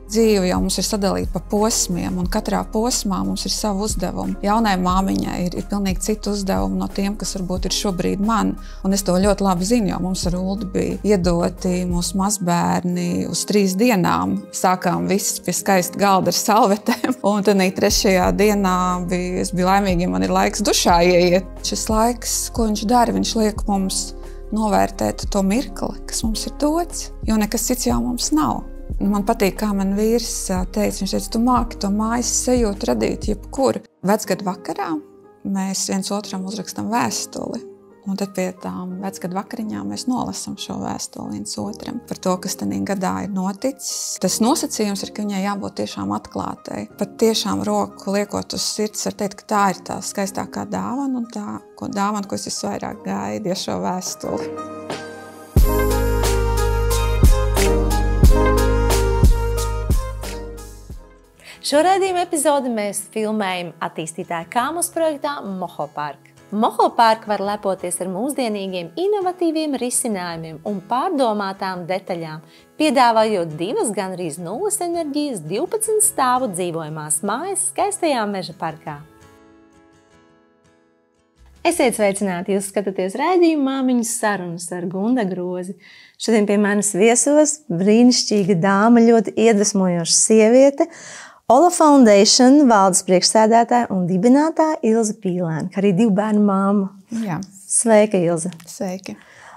Dzīve jau mums ir sadalīta pa posmiem, un katrā posmā mums ir savu uzdevumu. Jaunai māmiņai ir pilnīgi citu uzdevumu no tiem, kas varbūt ir šobrīd man. Un es to ļoti labi zinu, jo mums ar Uldi bija iedoti mūsu mazbērni uz 3 dienām. Sākām viss pie skaista galda ar salvetēm. Un tad 3. dienā es biju laimīga, ja man ir laiks dušā ieiet. Šis laiks, ko viņš dara, viņš liek mums novērtēt to mirkli, kas mums ir dots, jo nekas cits jau mums nav. Man patīk, kā man vīrs teica, viņš teica, tu māki to mājas sajūtu radīt jebkur. Vecgadu vakarā mēs viens otram uzrakstam vēstuli, un tad pie tām vecgadu vakariņām mēs nolasam šo vēstuli viens otram par to, kas tajā gadā ir noticis. Tas nosacījums ir, ka viņai jābūt tiešām atklātai. Pat tiešām roku liekot uz sirds, var teikt, ka tā ir tā skaistākā dāvana un tā dāvana, ko es visvairāk gaidu, ja šo vēstuli. Šo raidījuma epizodi mēs filmējam attīstītāju Kāmus projektā Mohopark. Mohopark var lepoties ar mūsdienīgiem, inovatīviem risinājumiem un pārdomātām detaļām, piedāvājot 2 gandrīz nulles enerģijas 12 stāvu dzīvojamās mājas skaistajā meža parkā. Esiet sveicināti, jūs skatāties raidījumu Māmiņas sarunas ar Gunda Grozi. Šodien pie manis viesos brīnišķīga dāma, ļoti iedvesmojoša sieviete, Ola Foundation valdes priekšsēdētāja un dibinātāja Ilze Pīlēna, kā arī 2 bērnu māma. Jā. Sveika, Ilze! Sveiki!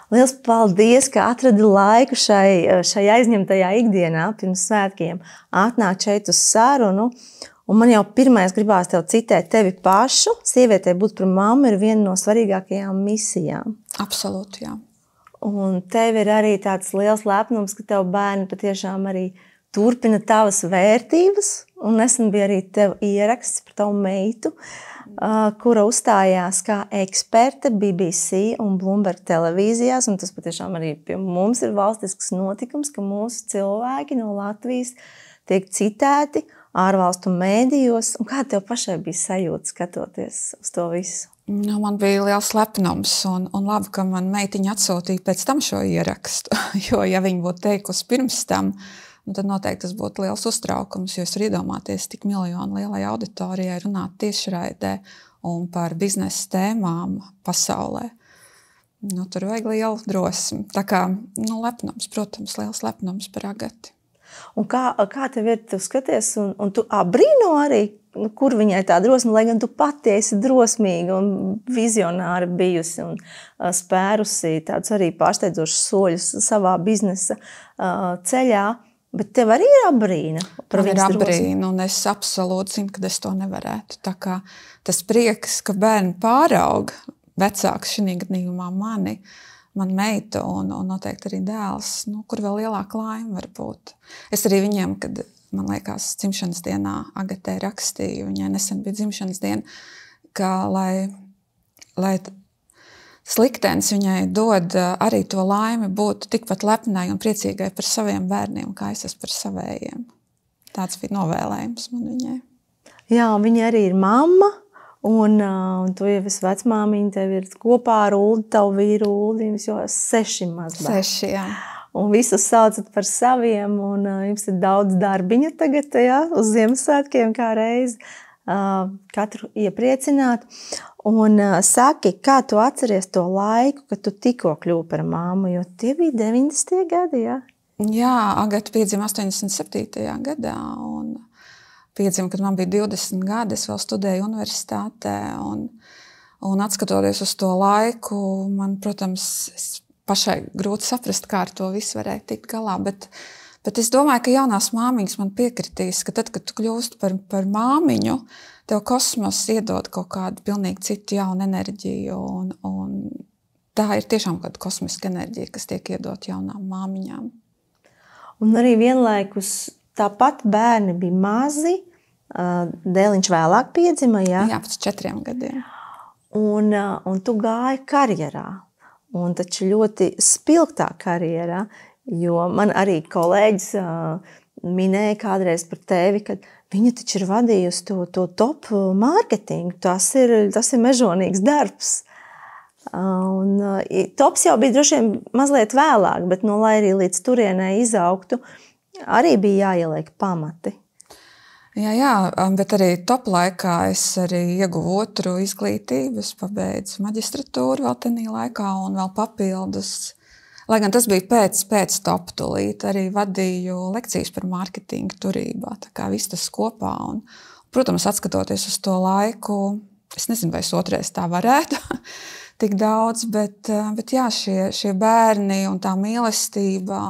Liels paldies, ka atradi laiku šai aizņemtajā ikdienā pirms svētkiem atnākt šeit uz sarunu. Un man jau pirmais gribās tev citēt tevi pašu. Sievietei būt par mammu ir viena no svarīgākajām misijām. Absolūti, jā. Un tev ir arī tāds liels lepnums, ka tev bērni patiešām arī turpina tavas vērtības, un nesen bija arī tev ieraksts par tavu meitu, kura uzstājās kā eksperte BBC un Bloomberg televīzijās, un tas patiešām arī pie mums ir valstisks notikums, ka mūsu cilvēki no Latvijas tiek citēti ārvalstu mēdījos, un kā tev pašai bija sajūta skatoties uz to visu? Man bija liels lepnums, un labi, ka man meitiņa atsūtīja pēc tam šo ierakstu, jo ja viņa būtu teikusi pirms tam, tad noteikti tas būtu liels uztraukums, jo es varu iedomāties tik miljonu lielai auditorijai runāt tiešraidē un par biznesa tēmām pasaulē. Tur vajag lielu drosmi. Tā kā lepnums, protams, liels lepnums par Agati. Un kā tev ir, tu skaties, un tu abrīno arī, kur viņai tā drosme, lai gan tu pati esi drosmīga un vizionāra bijusi un spērusi tādus arī pārsteidzošus soļus savā biznesa ceļā. Bet tev arī ir abrīna par viņas drosmi? Man ir abrīna, un es absolūti zinu, ka es to nevarētu. Tā kā tas prieks, ka bērni pārauga vecāks šī gadījumā mani, man meita un noteikti arī dēls, kur vēl lielāka laime var būt. Es arī viņiem, kad, man liekas, dzimšanas dienā Agatē rakstīju, viņai nesen bija dzimšanas diena, ka lai sliktenis viņai dod arī to laimi būt tikpat lepnai un priecīgai par saviem bērniem, kā es esmu par savējiem. Tāds bija novēlējums man viņai. Jā, viņa arī ir mamma, un tu jau esi vecmāmiņa, tev ir kopā ar Uldi, tavu vīru Uldi, jums jau 6 mazbērni. 6, jā. Un visus saucat par saviem, un jums ir daudz darbiņa tagad, jā, uz Ziemassvētkiem kā reizi. Katru iepriecināt. Un saki, kā tu atceries to laiku, kad tu tikko kļuvi par mammu, jo tie bija 90. gadi, jā? Jā, Agata piedzima 87. gadā, un piedzima, kad man bija 20 gadi, es vēl studēju universitātē, un atskatoties uz to laiku, man, protams, pašai grūti saprast, kā ar to visu varēja tikt galā, bet es domāju, ka jaunās māmiņas man piekritīs, ka tad, kad tu kļūst par māmiņu, tev kosmos iedod kaut kādu pilnīgi citu jaunu enerģiju, un tā ir tiešām kāda kosmiska enerģija, kas tiek iedot jaunām māmiņām. Un arī vienlaikus tāpat bērni bija mazi, dēliņš vēlāk piedzima, jā? Jā, pēc 4 gadiem. Un tu gāji karjerā, un taču ļoti spilgtā karjerā, jo man arī kolēģis minēja kādreiz par tevi, ka viņa taču ir vadījusi to top mārketingu. Tas ir mežonīgs darbs. Un tops jau bija droši vien mazliet vēlāk, bet lai arī līdz turienai izaugtu, arī bija jāieliek pamati. Jā, bet arī top laikā es arī ieguvu otru izglītību. Es pabeidzu maģistratūru vēl tenī laikā un vēl papildus. Lai gan tas bija pēc top tūlīt, arī vadīju lekcijas par mārketingu turībā. Tā kā viss tas kopā. Un, protams, atskatoties uz to laiku, es nezinu, vai es otrais tā varētu tik daudz, bet jā, šie bērni un tā mīlestība,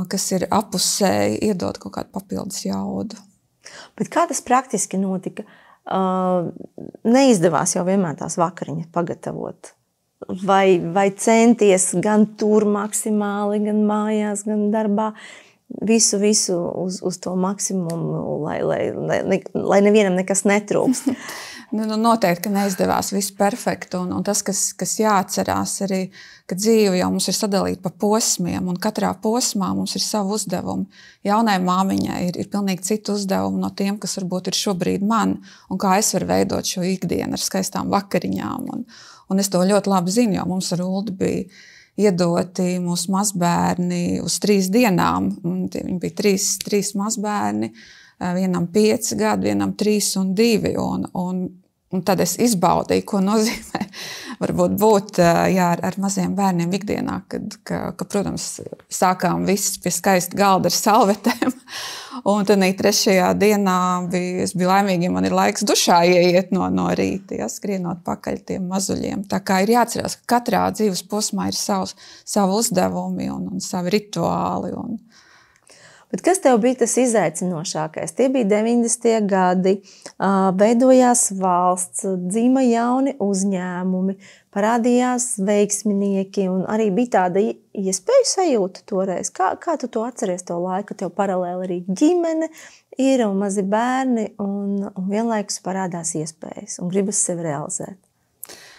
kas ir apusēji, iedod kaut kādu papildus jaudu. Bet kā tas praktiski notika? Neizdevās jau vienmēr tās vakariņas pagatavot. Vai centies gan tur maksimāli, gan mājās, gan darbā, visu uz to maksimumu, lai nevienam nekas netrūkst? Noteikti, ka neizdevās viss perfekti, un tas, kas jāatcerās arī, ka dzīve jau mums ir sadalīta pa posmiem, un katrā posmā mums ir savu uzdevumu. Jaunai māmiņai ir pilnīgi citu uzdevumu no tiem, kas varbūt ir šobrīd man, un kā es varu veidot šo ikdienu ar skaistām vakariņām. Un es to ļoti labi zinu, jo mums ar Uldi bija iedoti mūsu mazbērni uz 3 dienām. Viņi bija 3 mazbērni, vienam 5 gadi, vienam 3 un 2. Un tad es izbaudīju, ko nozīmē varbūt būt ar maziem bērniem ikdienā, kad protams, sākām viss pie skaista galda ar salvetēm. Un tad 3. dienā es biju laimīga, ja man ir laiks dušā ieiet no rīta, skrienot pakaļ tiem mazuļiem. Tā kā ir jāatcerās, ka katrā dzīves posmā ir savi uzdevumi un savi rituāli. Bet kas tev bija tas izaicinošākais? Tie bija 90. gadi, veidojās valsts, dzima jauni uzņēmumi, parādījās veiksminieki un arī bija tāda iespēju sajūta toreiz. Kā tu to atceries to laiku? Tev paralēli arī ģimene ir un mazi bērni un vienlaikus parādās iespējas un gribas sevi realizēt.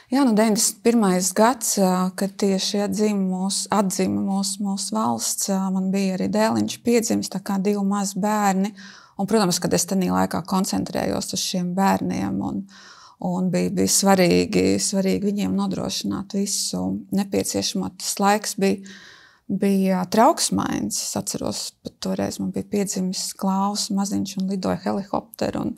Jā, 91. gads, kad tieši atzima mūsu valsts, man bija arī dēliņš piedzimis, tā kā 2 mazi bērni. Un, protams, kad es tenī laikā koncentrējos uz šiem bērniem un bija svarīgi viņiem nodrošināt visu nepieciešamo. Tas laiks bija trauksmains. Es atceros, pat toreiz man bija piedzimis Klaus maziņš un lidoja helikopteru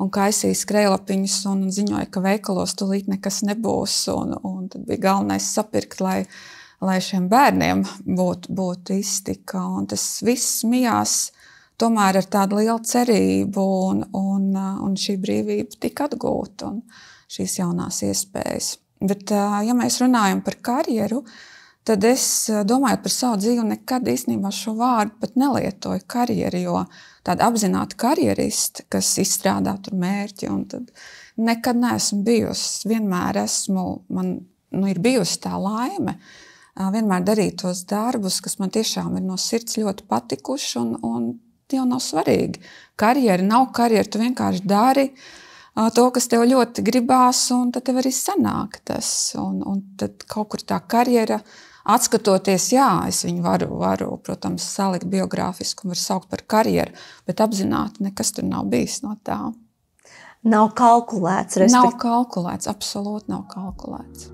un kaisīja skrejlapiņus un ziņoja, ka veikalos tūlīt nekas nebūs. Un tad bija galvenais sapirkt, lai šiem bērniem būtu iztika. Un tas viss mijās tomēr ar tādu lielu cerību un šī brīvība tika atgūta un šīs jaunās iespējas. Bet, ja mēs runājam par karjeru, tad es domāju par savu dzīvi nekad īstenībā šo vārdu pat nelietoju karjeru, jo tāda apzināta karjeristi, kas izstrādā tur mērķi, un tad nekad neesmu bijusi. Vienmēr man ir bijusi tā laime vienmēr darīt tos darbus, kas man tiešām ir no sirds ļoti patikuši, un jau nav svarīgi. Karjera nav karjera, tu vienkārši dari to, kas tev ļoti gribās, un tad tev arī sanāk tas. Un tad kaut kur tā karjera atskatoties, jā, es viņu varu, protams, salikt biogrāfisku un var saukt par karjeru, bet apzināti nekas tur nav bijis no tā. Nav kalkulēts. Nav kalkulēts, absolūti nav kalkulēts.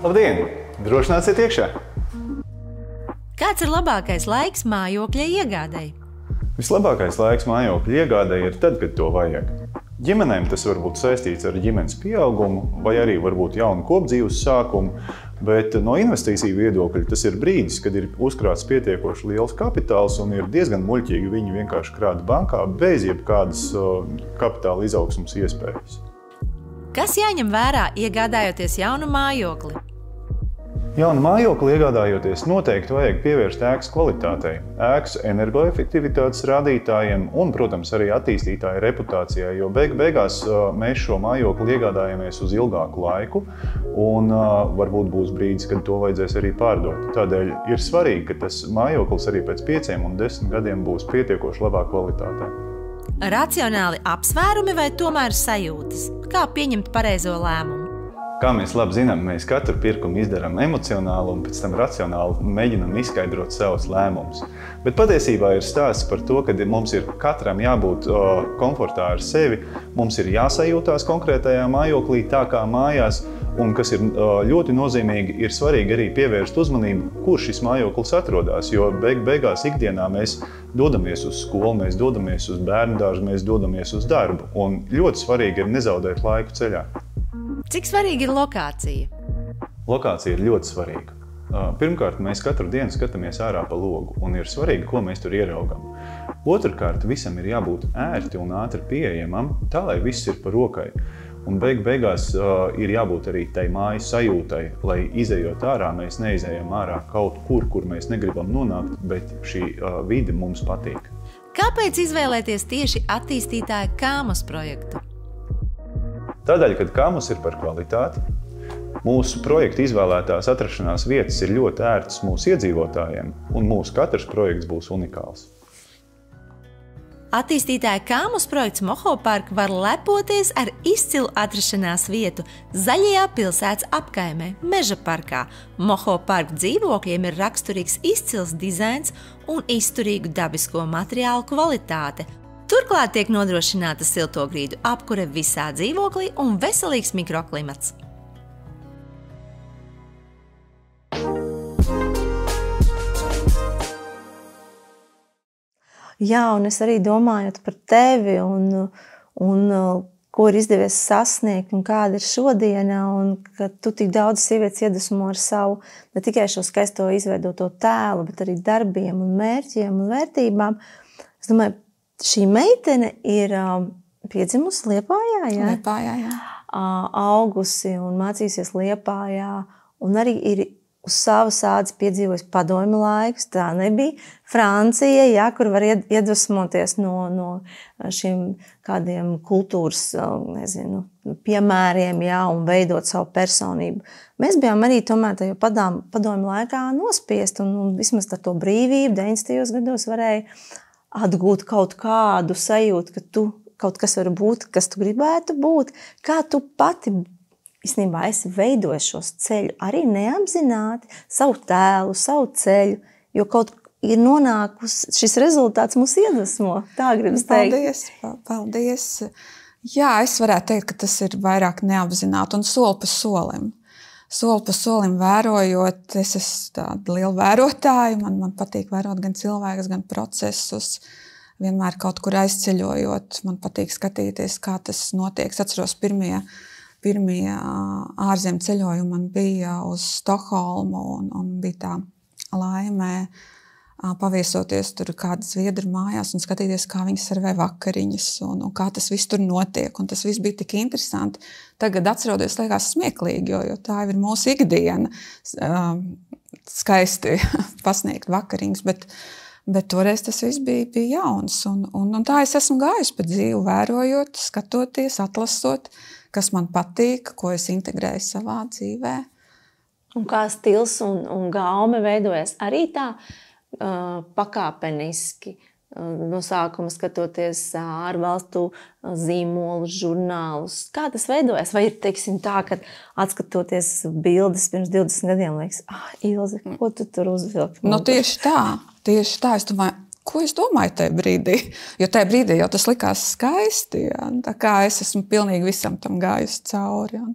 Labdien! Droši nāciet iekšā! Kāds ir labākais laiks mājokļa iegādei? Vislabākais laiks mājokļa iegādei ir tad, kad to vajag. Ģimenēm tas var būt saistīts ar ģimenes pieaugumu vai arī varbūt jaunu kopdzīves sākumu, bet no investīciju viedokļa tas ir brīdis, kad ir uzkrāts pietiekoši liels kapitāls un ir diezgan muļķīgi viņu vienkārši krāt bankā bez jebkādas kapitāla izaugsmas iespējas. Kas jāņem vērā, iegādājoties jaunu mājokli? Jaunu mājokli iegādājoties noteikti vajag pievērst ēkas kvalitātei, ēkas energoefektivitātes rādītājiem un, protams, arī attīstītāja reputācijai, jo beigās mēs šo mājokli iegādājamies uz ilgāku laiku un varbūt būs brīdis, kad to vajadzēs arī pārdot. Tādēļ ir svarīgi, ka tas mājoklis arī pēc 5 un 10 gadiem būs pietiekoši labā kvalitātē. Racionāli apsvērumi vai tomēr sajūtas? Kā pieņemt pareizo lēmumu? Kā mēs labi zinām, mēs katru pirkumu izdarām emocionāli un pēc tam racionāli mēģinam izskaidrot savus lēmumus. Bet patiesībā ir stāsts par to, ka mums ir katram jābūt komfortā ar sevi, mums ir jāsajūtās konkrētajā mājoklī tā kā mājās, un kas ir ļoti nozīmīgi, ir svarīgi arī pievērst uzmanību, kur šis mājoklis atrodas, jo beigās ikdienā mēs dodamies uz skolu, mēs dodamies uz bērnudārzu, mēs dodamies uz darbu, un ļoti svarīgi ir nezaudēt laiku ceļā. Cik svarīga ir lokācija? Lokācija ir ļoti svarīga. Pirmkārt, mēs katru dienu skatāmies ārā pa logu, un ir svarīgi, ko mēs tur ieraugam. Otrkārt, visam ir jābūt ērti un ātri pieejamam, tā lai viss ir pa rokai. Un beigās ir jābūt arī tai mājas sajūtai, lai izejot ārā, mēs neizējam ārā kaut kur mēs negribam nonākt, bet šī vide mums patīk. Kāpēc izvēlēties tieši attīstītāja Kāmas projektu? Tādēļ, kad Kāmas ir par kvalitāti, mūsu projekta izvēlētās atrašanās vietas ir ļoti ērtas mūsu iedzīvotājiem, un mūsu katrs projekts būs unikāls. Attīstītāja Kāmas projekts Moho Park var lepoties ar izcilu atrašanās vietu zaļajā pilsētas apkaimē, Meža parkā. Moho Park dzīvokļiem ir raksturīgs izcils dizains un izturīgu dabisko materiālu kvalitāte. Turklāt tiek nodrošināta siltogrīdu apkure visā dzīvoklī un veselīgs mikroklimats. Jā, un es arī domājot par tevi un ko ir izdevies sasniegt un kāda ir šodiena, un ka tu tik daudz sievietes iedvesmo ar savu ne tikai šo skaisto izveidoto tēlu, bet arī darbiem un mērķiem un vērtībām. Es domāju, šī meitene ir piedzimusi Liepājā, ja? Liepājā, jā. Augusi un mācīsies Liepājā, un arī ir uz savas ādas piedzīvojusi padomju laikus. Tā nebija Francija, ja, kur var iedvesmoties no šiem kādiem kultūras, nezinu, piemēriem, ja, un veidot savu personību. Mēs bijām arī tomēr tajā padomju laikā nospiest, un vismaz ar to brīvību 90. gados varēja atgūt kaut kādu sajūtu, ka tu kaut kas var būt, kas tu gribētu būt. Kā tu pati īstenībā esi veidojis šos ceļu, arī neapzināti savu tēlu, savu ceļu, jo kaut ir nonākusi, šis rezultāts mūs iedvesmo, tā gribas teikt. Paldies. Jā, es varētu teikt, ka tas ir vairāk neapzināti un soli pa solim. Soli pa solim vērojot, es esmu tāda liela vērotāja, man patīk vērot gan cilvēkus, gan procesus, vienmēr kaut kur aizceļojot, man patīk skatīties, kā tas notiek. Es atceros pirmie ārzem ceļojumi man bija uz Stokholmu un bija tā laime paviesoties tur kādas zviedru mājās un skatīties, kā viņi servē vakariņas un kā tas viss tur notiek. Un tas viss bija tik interesanti. Tagad atceroties, liekas smieklīgi, jo tā ir mūsu ikdiena skaisti pasniegt vakariņas, bet toreiz tas viss bija jauns. Un tā es esmu gājusi pa dzīvi, vērojot, skatoties, atlasot, kas man patīk, ko es integrēju savā dzīvē. Un kā stils un gaume veidojas arī tā pakāpeniski, no sākuma skatoties ārvalstu zīmolus, žurnālus. Kā tas veidojas? Vai ir, teiksim, tā, ka atskatoties bildes pirms 20 gadiem, liekas, Ilze, ko tu tur uzvilki? Nu, tieši tā. Es domāju, ko es domāju tajā brīdī? Jo tajā brīdī jau tas likās skaisti. Ja? Tā kā es esmu pilnīgi visam tam gājusi cauri.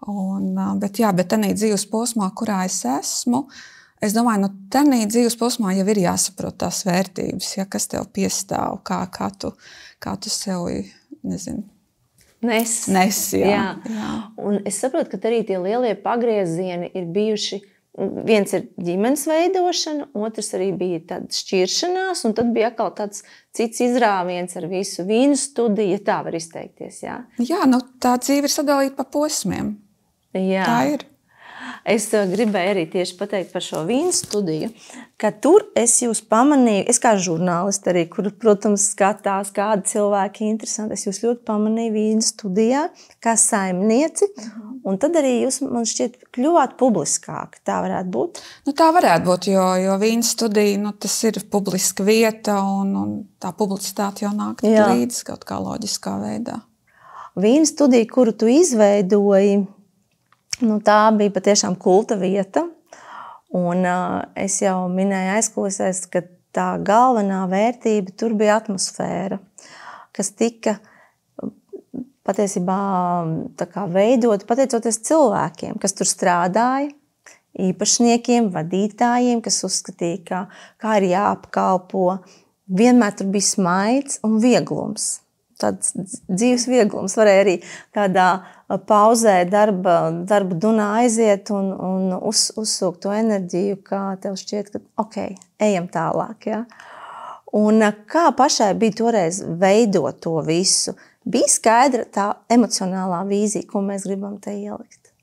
Bet tādā dzīves posmā, kurā es esmu, es domāju, tādā dzīves posmā jau ir jāsaprot tās vērtības, ja, kas tev piestāv, kā tu sevi, nezinu, nes. Jā. Un es saprotu, ka arī tie lielie pagriezieni ir bijuši. Viens ir ģimenes veidošana, otrs arī bija tāda šķiršanās, un tad bija atkal tāds cits izrāviens ar visu vīnu studiju, ja tā var izteikties. Jā, tā dzīve ir sadalīta pa posmiem. Jā. Tā ir. Es gribēju arī tieši pateikt par šo vīnu studiju, ka tur es jūs pamanīju, es kā žurnālisti arī, kur, protams, skatās, kādi cilvēki interesanti, es jūs ļoti pamanīju vīnu studijā, kā saimnieci, un tad arī jūs, man šķiet, kļuvāt publiskāki. Tā varētu būt? Tā varētu būt, jo vīnu studija, tas ir publiska vieta, un tā publicitāte jau nāk līdz kaut kā loģiskā veidā. Vīnu studija, kuru tu izveidoji, Nu, tā bija patiešām kulta vieta. Un es jau minēju aizkulisēs, ka tā galvenā vērtība tur bija atmosfēra, kas tika patiesībā tā kā veidot pateicoties cilvēkiem, kas tur strādāja, īpašniekiem, vadītājiem, kas uzskatīja, kā ir jāapkalpo. Vienmēr tur bija smaids un vieglums. Tāds dzīves vieglums. Varēja arī kādā pauzē darba dunā aiziet un uzsūkt to enerģiju, kā tev šķiet, ka ok, ejam tālāk. Ja? Un kā pašai bija toreiz veidot to visu? Bija skaidra tā emocionālā vīzija, ko mēs gribam te ielikt?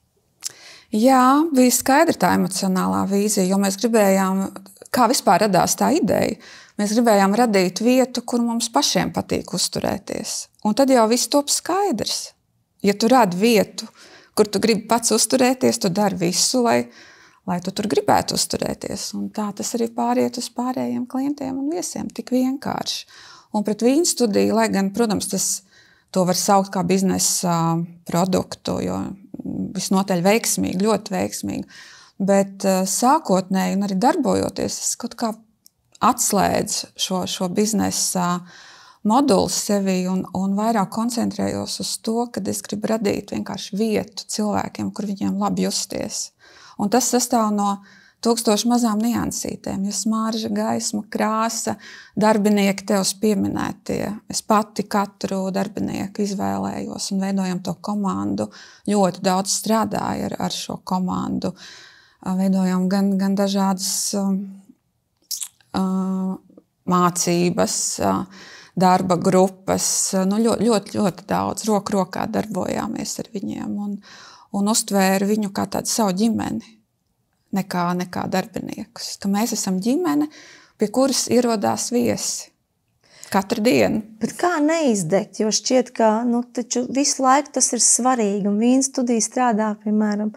Jā, bija skaidra tā emocionālā vīzija, jo mēs gribējām, kā vispār radās tā ideja. Mēs gribējām radīt vietu, kur mums pašiem patīk uzturēties. Un tad jau viss top skaidrs. Ja tu radi vietu, kur tu gribi pats uzturēties, tu dari visu, lai tu tur gribētu uzturēties. Un tā tas arī pāriet uz pārējiem klientiem un viesiem. Tik vienkārši. Un pret Vīnu studiju, lai gan, protams, to var saukt kā biznesa produktu, jo visnotaļ veiksmīgi, ļoti veiksmīgi. Bet sākotnēji un arī darbojoties, es kaut kā atslēdzu šo biznesa moduli sevi un vairāk koncentrējos uz to, ka es gribu radīt vienkārši vietu cilvēkiem, kur viņiem labi justies. Un tas sastāv no 1000 mazām niansītēm, jo smarža, gaisma, krāsa, darbinieki tevs pieminētie. Es pati katru darbinieku izvēlējos un veidojam to komandu. Ļoti daudz strādāju ar šo komandu. Veidojam gan dažādas mācības, darba grupas, ļoti daudz roku rokā darbojāmies ar viņiem un uztvēru viņu kā tādu savu ģimeni, nekā darbiniekus. Ka mēs esam ģimene, pie kuras ierodās viesi katru dienu. Bet kā neizdegt, jo šķiet, ka taču visu laiku tas ir svarīgi, un Vīnu studija strādā, piemēram,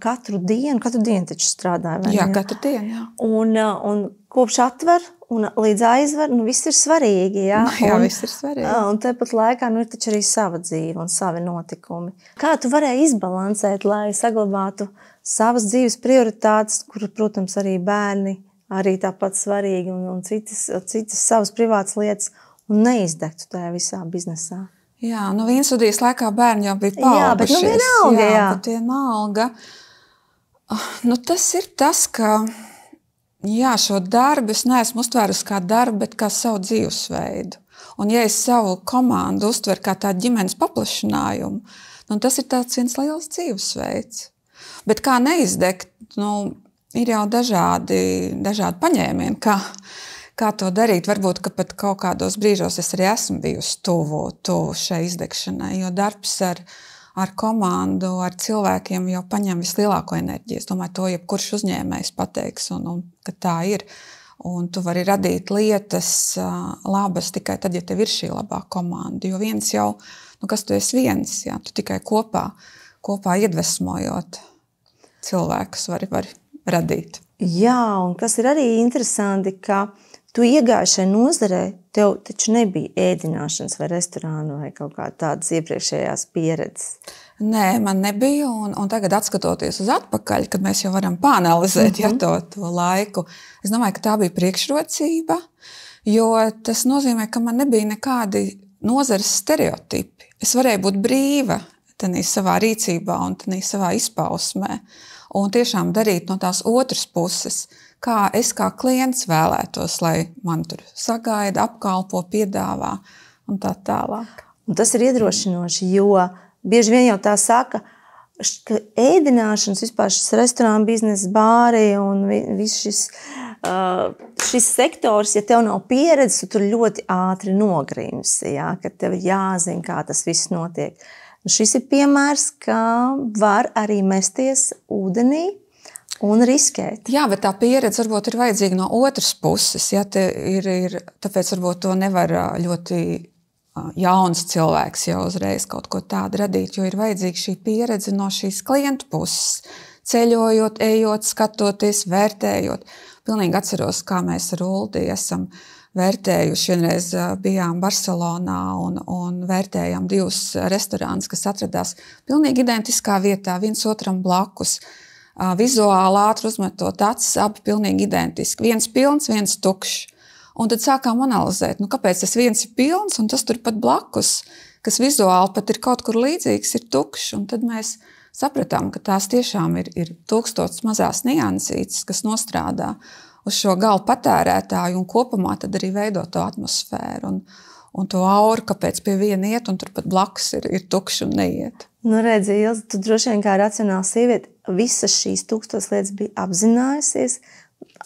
katru dienu taču strādāja. Jā, katru dienu, jā. Un kopš atver un līdz aizver, viss ir svarīgi, jā? Jā, viss ir svarīgi. Un tepat laikā ir taču arī sava dzīve un savi notikumi. Kā tu varēji izbalansēt, lai saglabātu savas dzīves prioritātes, kur, protams, arī bērni arī tāpat svarīgi un citas savas privātas lietas un neizdegtu tajā visā biznesā? Jā, Vīnu studijas laikā bērni jau bija paaugušies. Jā, bet vienalga. Tas ir tas, ka šo darbu es neesmu uztvērusi kā darbu, bet kā savu dzīvesveidu. Un ja es savu komandu uztveru kā tādu ģimenes paplašinājumu, tas ir tāds viens liels dzīvesveids. Bet kā neizdegt, ir jau dažādi paņēmieni, kā to darīt. Varbūt, ka pat kaut kādos brīžos es arī esmu bijusi tuvu šai izdegšanai, jo darbs ar komandu, ar cilvēkiem jau paņem vislielāko enerģiju. Es domāju, to jebkurš uzņēmējs pateiks, un ka tā ir. Un tu vari radīt lietas labas tikai tad, ja tev ir šī labā komanda. Jo viens jau, kas tu esi viens, jā, tu tikai kopā iedvesmojot cilvēkus vari radīt. Jā, un kas ir arī interesanti, ka tu iegāji šai nozarē, tev taču nebija ēdināšanas vai restorānu vai kaut kā tādas iepriekšējās pieredzes. Nē, man nebija, un tagad atskatoties uz atpakaļ, kad mēs jau varam pāanalizēt to laiku, es domāju, ka tā bija priekšrocība, jo tas nozīmē, ka man nebija nekādi nozares stereotipi. Es varēju būt brīva tanī savā rīcībā un tanī savā izpausmē, un tiešām darīt no tās otras puses, kā es kā klients vēlētos, lai man tur sagaida, apkalpo, piedāvā un tā tālāk. Un tas ir iedrošinoši, jo bieži vien jau tā saka, ka ēdināšanas, vispār šis restorāna biznesa, bāri un viss šis sektors, ja tev nav pieredzes, tu tur ļoti ātri nogrimsi, ja, ka tev jāzina, kā tas viss notiek. Šis ir piemērs, ka var arī mesties ūdenī un riskēt. Jā, bet tā pieredze varbūt ir vajadzīga no otras puses. Ja, tāpēc varbūt to nevar ļoti jauns cilvēks jau uzreiz kaut ko tādu radīt, jo ir vajadzīga šī pieredze no šīs klientu puses. Ceļojot, ejot, skatoties, vērtējot. Pilnīgi atceros, kā mēs ar Uldi esam vērtējuši. Vienreiz bijām Barcelonā un vērtējām 2 restorānus, kas atradās pilnīgi identiskā vietā, viens otram blakus. Vizuāli ātri uzmetot acis, abi pilnīgi identiski. Viens pilns, viens tukšs. Un tad sākām analizēt, kāpēc tas viens ir pilns un tas tur pat blakus, kas vizuāli pat ir kaut kur līdzīgs, ir tukšs. Un tad mēs sapratām, ka tās tiešām ir 1000 mazās niansītes, kas nostrādā uz šo gala patērētāju un kopumā tad arī veido to atmosfēru un to auru, kāpēc pie viena iet un turpat blakus ir tukšs un neiet. Redzi, Ilze, tu droši vien kā racionāla sieviete visas šīs 1000 lietas bija apzinājusies,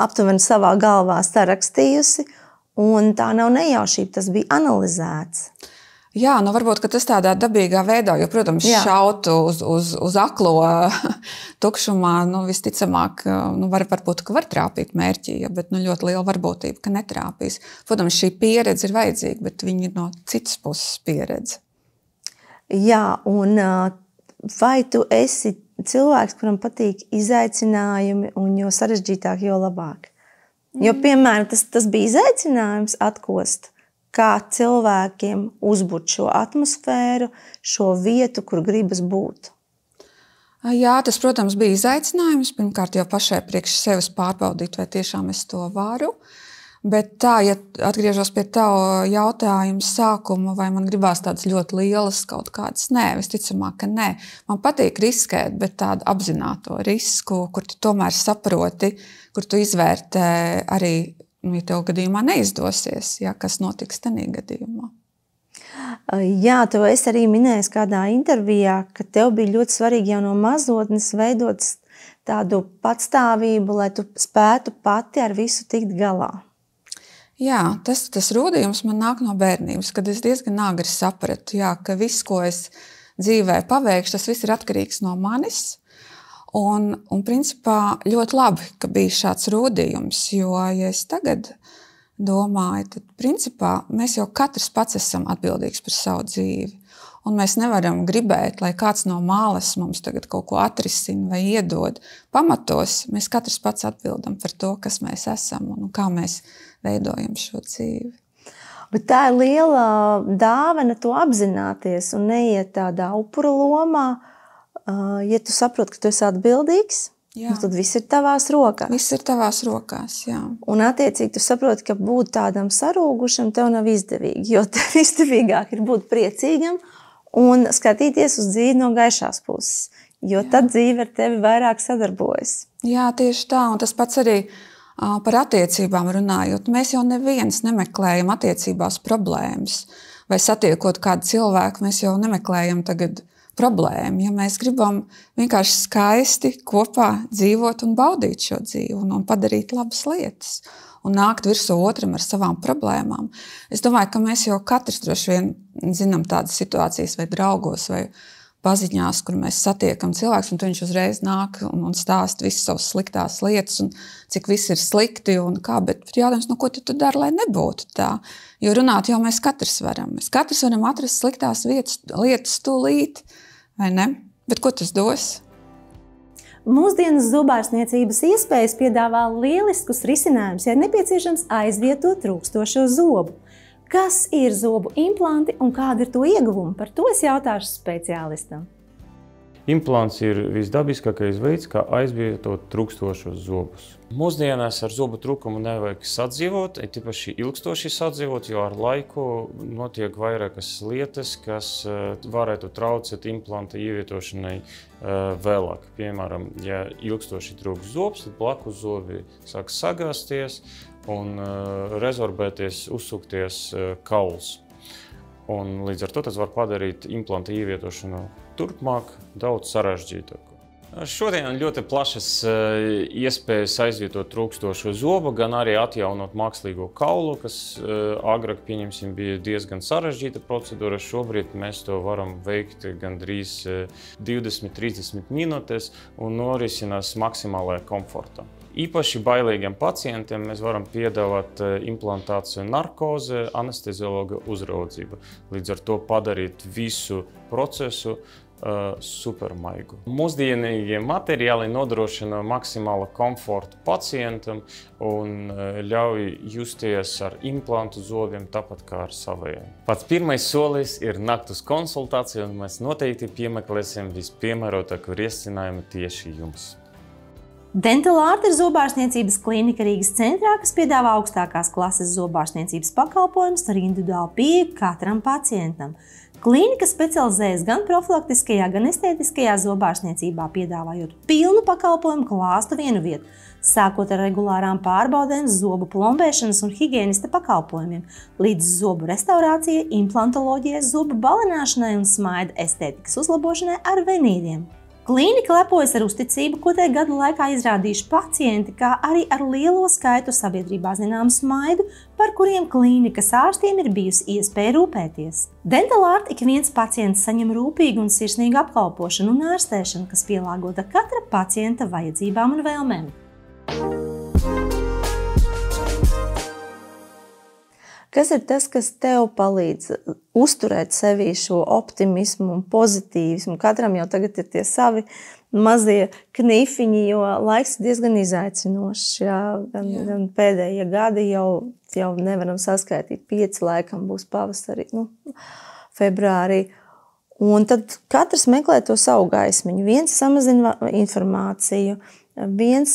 aptuveni savā galvā sarakstījusi, un tā nav nejaušība, tas bija analizēts. Jā, varbūt tas tādā dabīgā veidā, jo, protams, šautu uz aklo tukšumā, visticamāk, varbūt, ka var trāpīt mērķī, bet ļoti liela varbūtība, ka netrāpīs. Protams, šī pieredze ir vajadzīga, bet viņa ir no citas puses pieredze. Jā, un vai tu esi cilvēks, kuram patīk izaicinājumi, un jo sarežģītāk, jo labāk? Jo, piemēram, tas bija izaicinājums atkost, kā cilvēkiem uzbūt šo atmosfēru, šo vietu, kur gribas būt. Jā, tas, protams, bija izaicinājums. Pirmkārt, jau pašai priekš sevis pārbaudīt, vai tiešām es to varu. Bet tā, ja atgriežos pie tava jautājuma sākuma, vai man gribās tādas ļoti lielas kaut kādas, nē, visticamāk, ka nē. Man patīk riskēt, bet tādu apzināto risku, kur tu tomēr saproti, kur tu izvērtē arī, ja tev gadījumā neizdosies, kas notiks tajā gadījumā. Jā, tu esi arī minējis kādā intervijā, ka tev bija ļoti svarīgi jau no mazotnes veidot tādu patstāvību, lai tu spētu pati ar visu tikt galā. Jā, tas rūdījums man nāk no bērnības, kad es diezgan āgri sapratu, ka viss, ko es dzīvē paveikšu, tas viss ir atkarīgs no manis. Un principā ļoti labi, ka bija šāds rūdījums, jo, ja es tagad domāju, tad principā mēs jau katrs pats esam atbildīgs par savu dzīvi. Un mēs nevaram gribēt, lai kāds no malas mums tagad kaut ko atrisina vai iedod. Pamatos mēs katrs pats atbildam par to, kas mēs esam un kā mēs veidojam šo dzīvi. Bet tā ir liela dāvana to apzināties un neiet tādā upura lomā. Ja tu saproti, ka tu esi atbildīgs, tad viss ir tavās rokās. Viss ir tavās rokās, jā. Un attiecīgi tu saproti, ka būt tādam sarūgušam tev nav izdevīgi, jo tev izdevīgāk ir būt priecīgam un skatīties uz dzīvi no gaišās puses, jo tad dzīve ar tevi vairāk sadarbojas. Jā, tieši tā, un tas pats arī par attiecībām runājot. Mēs jau neviens nemeklējam attiecībās problēmas, vai satiekot kādu cilvēku, mēs jau nemeklējam tagad problēmu, ja mēs gribam vienkārši skaisti kopā dzīvot un baudīt šo dzīvi un padarīt labas lietas un nākt virsū otram ar savām problēmām. Es domāju, ka mēs jau katrs droši vien zinām tādas situācijas vai draugos vai paziņās, kur mēs satiekam cilvēks, un viņš uzreiz nāk un stāst visas savas sliktās lietas un cik viss ir slikti un kā, bet jautājums, ko tu dari, lai nebūtu tā? Jo runāt jau mēs katrs varam. Mēs katrs varam atrast sliktās lietas tūlīt, vai ne? Bet ko tas dos? Mūsdienas zobārstniecības iespējas piedāvā lieliskus risinājumus, ja nepieciešams aizvietot trūkstošo zobu. Kas ir zobu implanti un kāda ir to ieguvuma? Par to es jautāšu speciālistam. Implants ir visdabiskākais veids, kā aizvietot trūkstošos zobus. Mūsdienās ar zobu trūkumu nevajag sadzīvot, tīpaši ilgstoši sadzīvot, jo ar laiku notiek vairākas lietas, kas varētu traucēt implanta ievietošanai vēlāk. Piemēram, ja ilgstoši trūks zobs, tad blakus zobi sāk sagāzties un rezorbēties, uzsukties kauls. Un līdz ar to tas var padarīt implanta ievietošanu turpmāk daudz sarežģītāku. Šodien ļoti plašas iespējas aizvietot trūkstošo zobu, gan arī atjaunot mākslīgo kaulu, kas agrāk, pieņemsim, bija diezgan sarežģīta procedūra. Šobrīd mēs to varam veikt gandrīz 20-30 minūtes un norisinās maksimālajā komfortā. Īpaši bailīgiem pacientiem mēs varam piedāvāt implantāciju narkoze, anesteziologa uzraudzību. Līdz ar to padarīt visu procesu supermaigu. Mūsdienīgie materiāli nodrošina maksimālu komfortu pacientam un ļauj justies ar implantu zobiem tāpat kā ar saviem. Pats pirmais solis ir nākt uz konsultāciju, un mēs noteikti piemeklēsim vispiemērotāko risinājumu tieši jums. Dental Art ir zobārstniecības klīnika Rīgas centrā, kas piedāvā augstākās klases zobārstniecības pakalpojumus ar individuālu pieeju katram pacientam. Klīnika specializējas gan profilaktiskajā, gan estētiskajā zobārstniecībā, piedāvājot pilnu pakalpojumu klāstu vienu vietu, sākot ar regulārām pārbaudēm, zobu plombēšanas un higienista pakalpojumiem, līdz zobu restaurācijai, implantoloģijai, zobu balināšanai un smaida estētikas uzlabošanai ar venīdiem. Klīnika lepojas ar uzticību, ko tai gadu laikā izrādījuši pacienti, kā arī ar lielo skaitu sabiedrībā zināmu smaidu, par kuriem klīnikas ārstiem ir bijusi iespēja rūpēties. Dental Art ik viens pacients saņem rūpīgu un sirsnīgu apkalpošanu un ārstēšanu, kas pielāgota katra pacienta vajadzībām un vēlmēm. Kas ir tas, kas tev palīdz uzturēt sevī šo optimismu un pozitīvismu? Katram jau tagad ir tie savi mazie knifiņi, jo laiks ir diezgan izaicinošs. Gan pēdējie gadi jau nevaram saskaitīt. 5 laikam būs pavasarī, februārī. Un tad katrs meklē to savu gaismiņu. Viens samazina informāciju, viens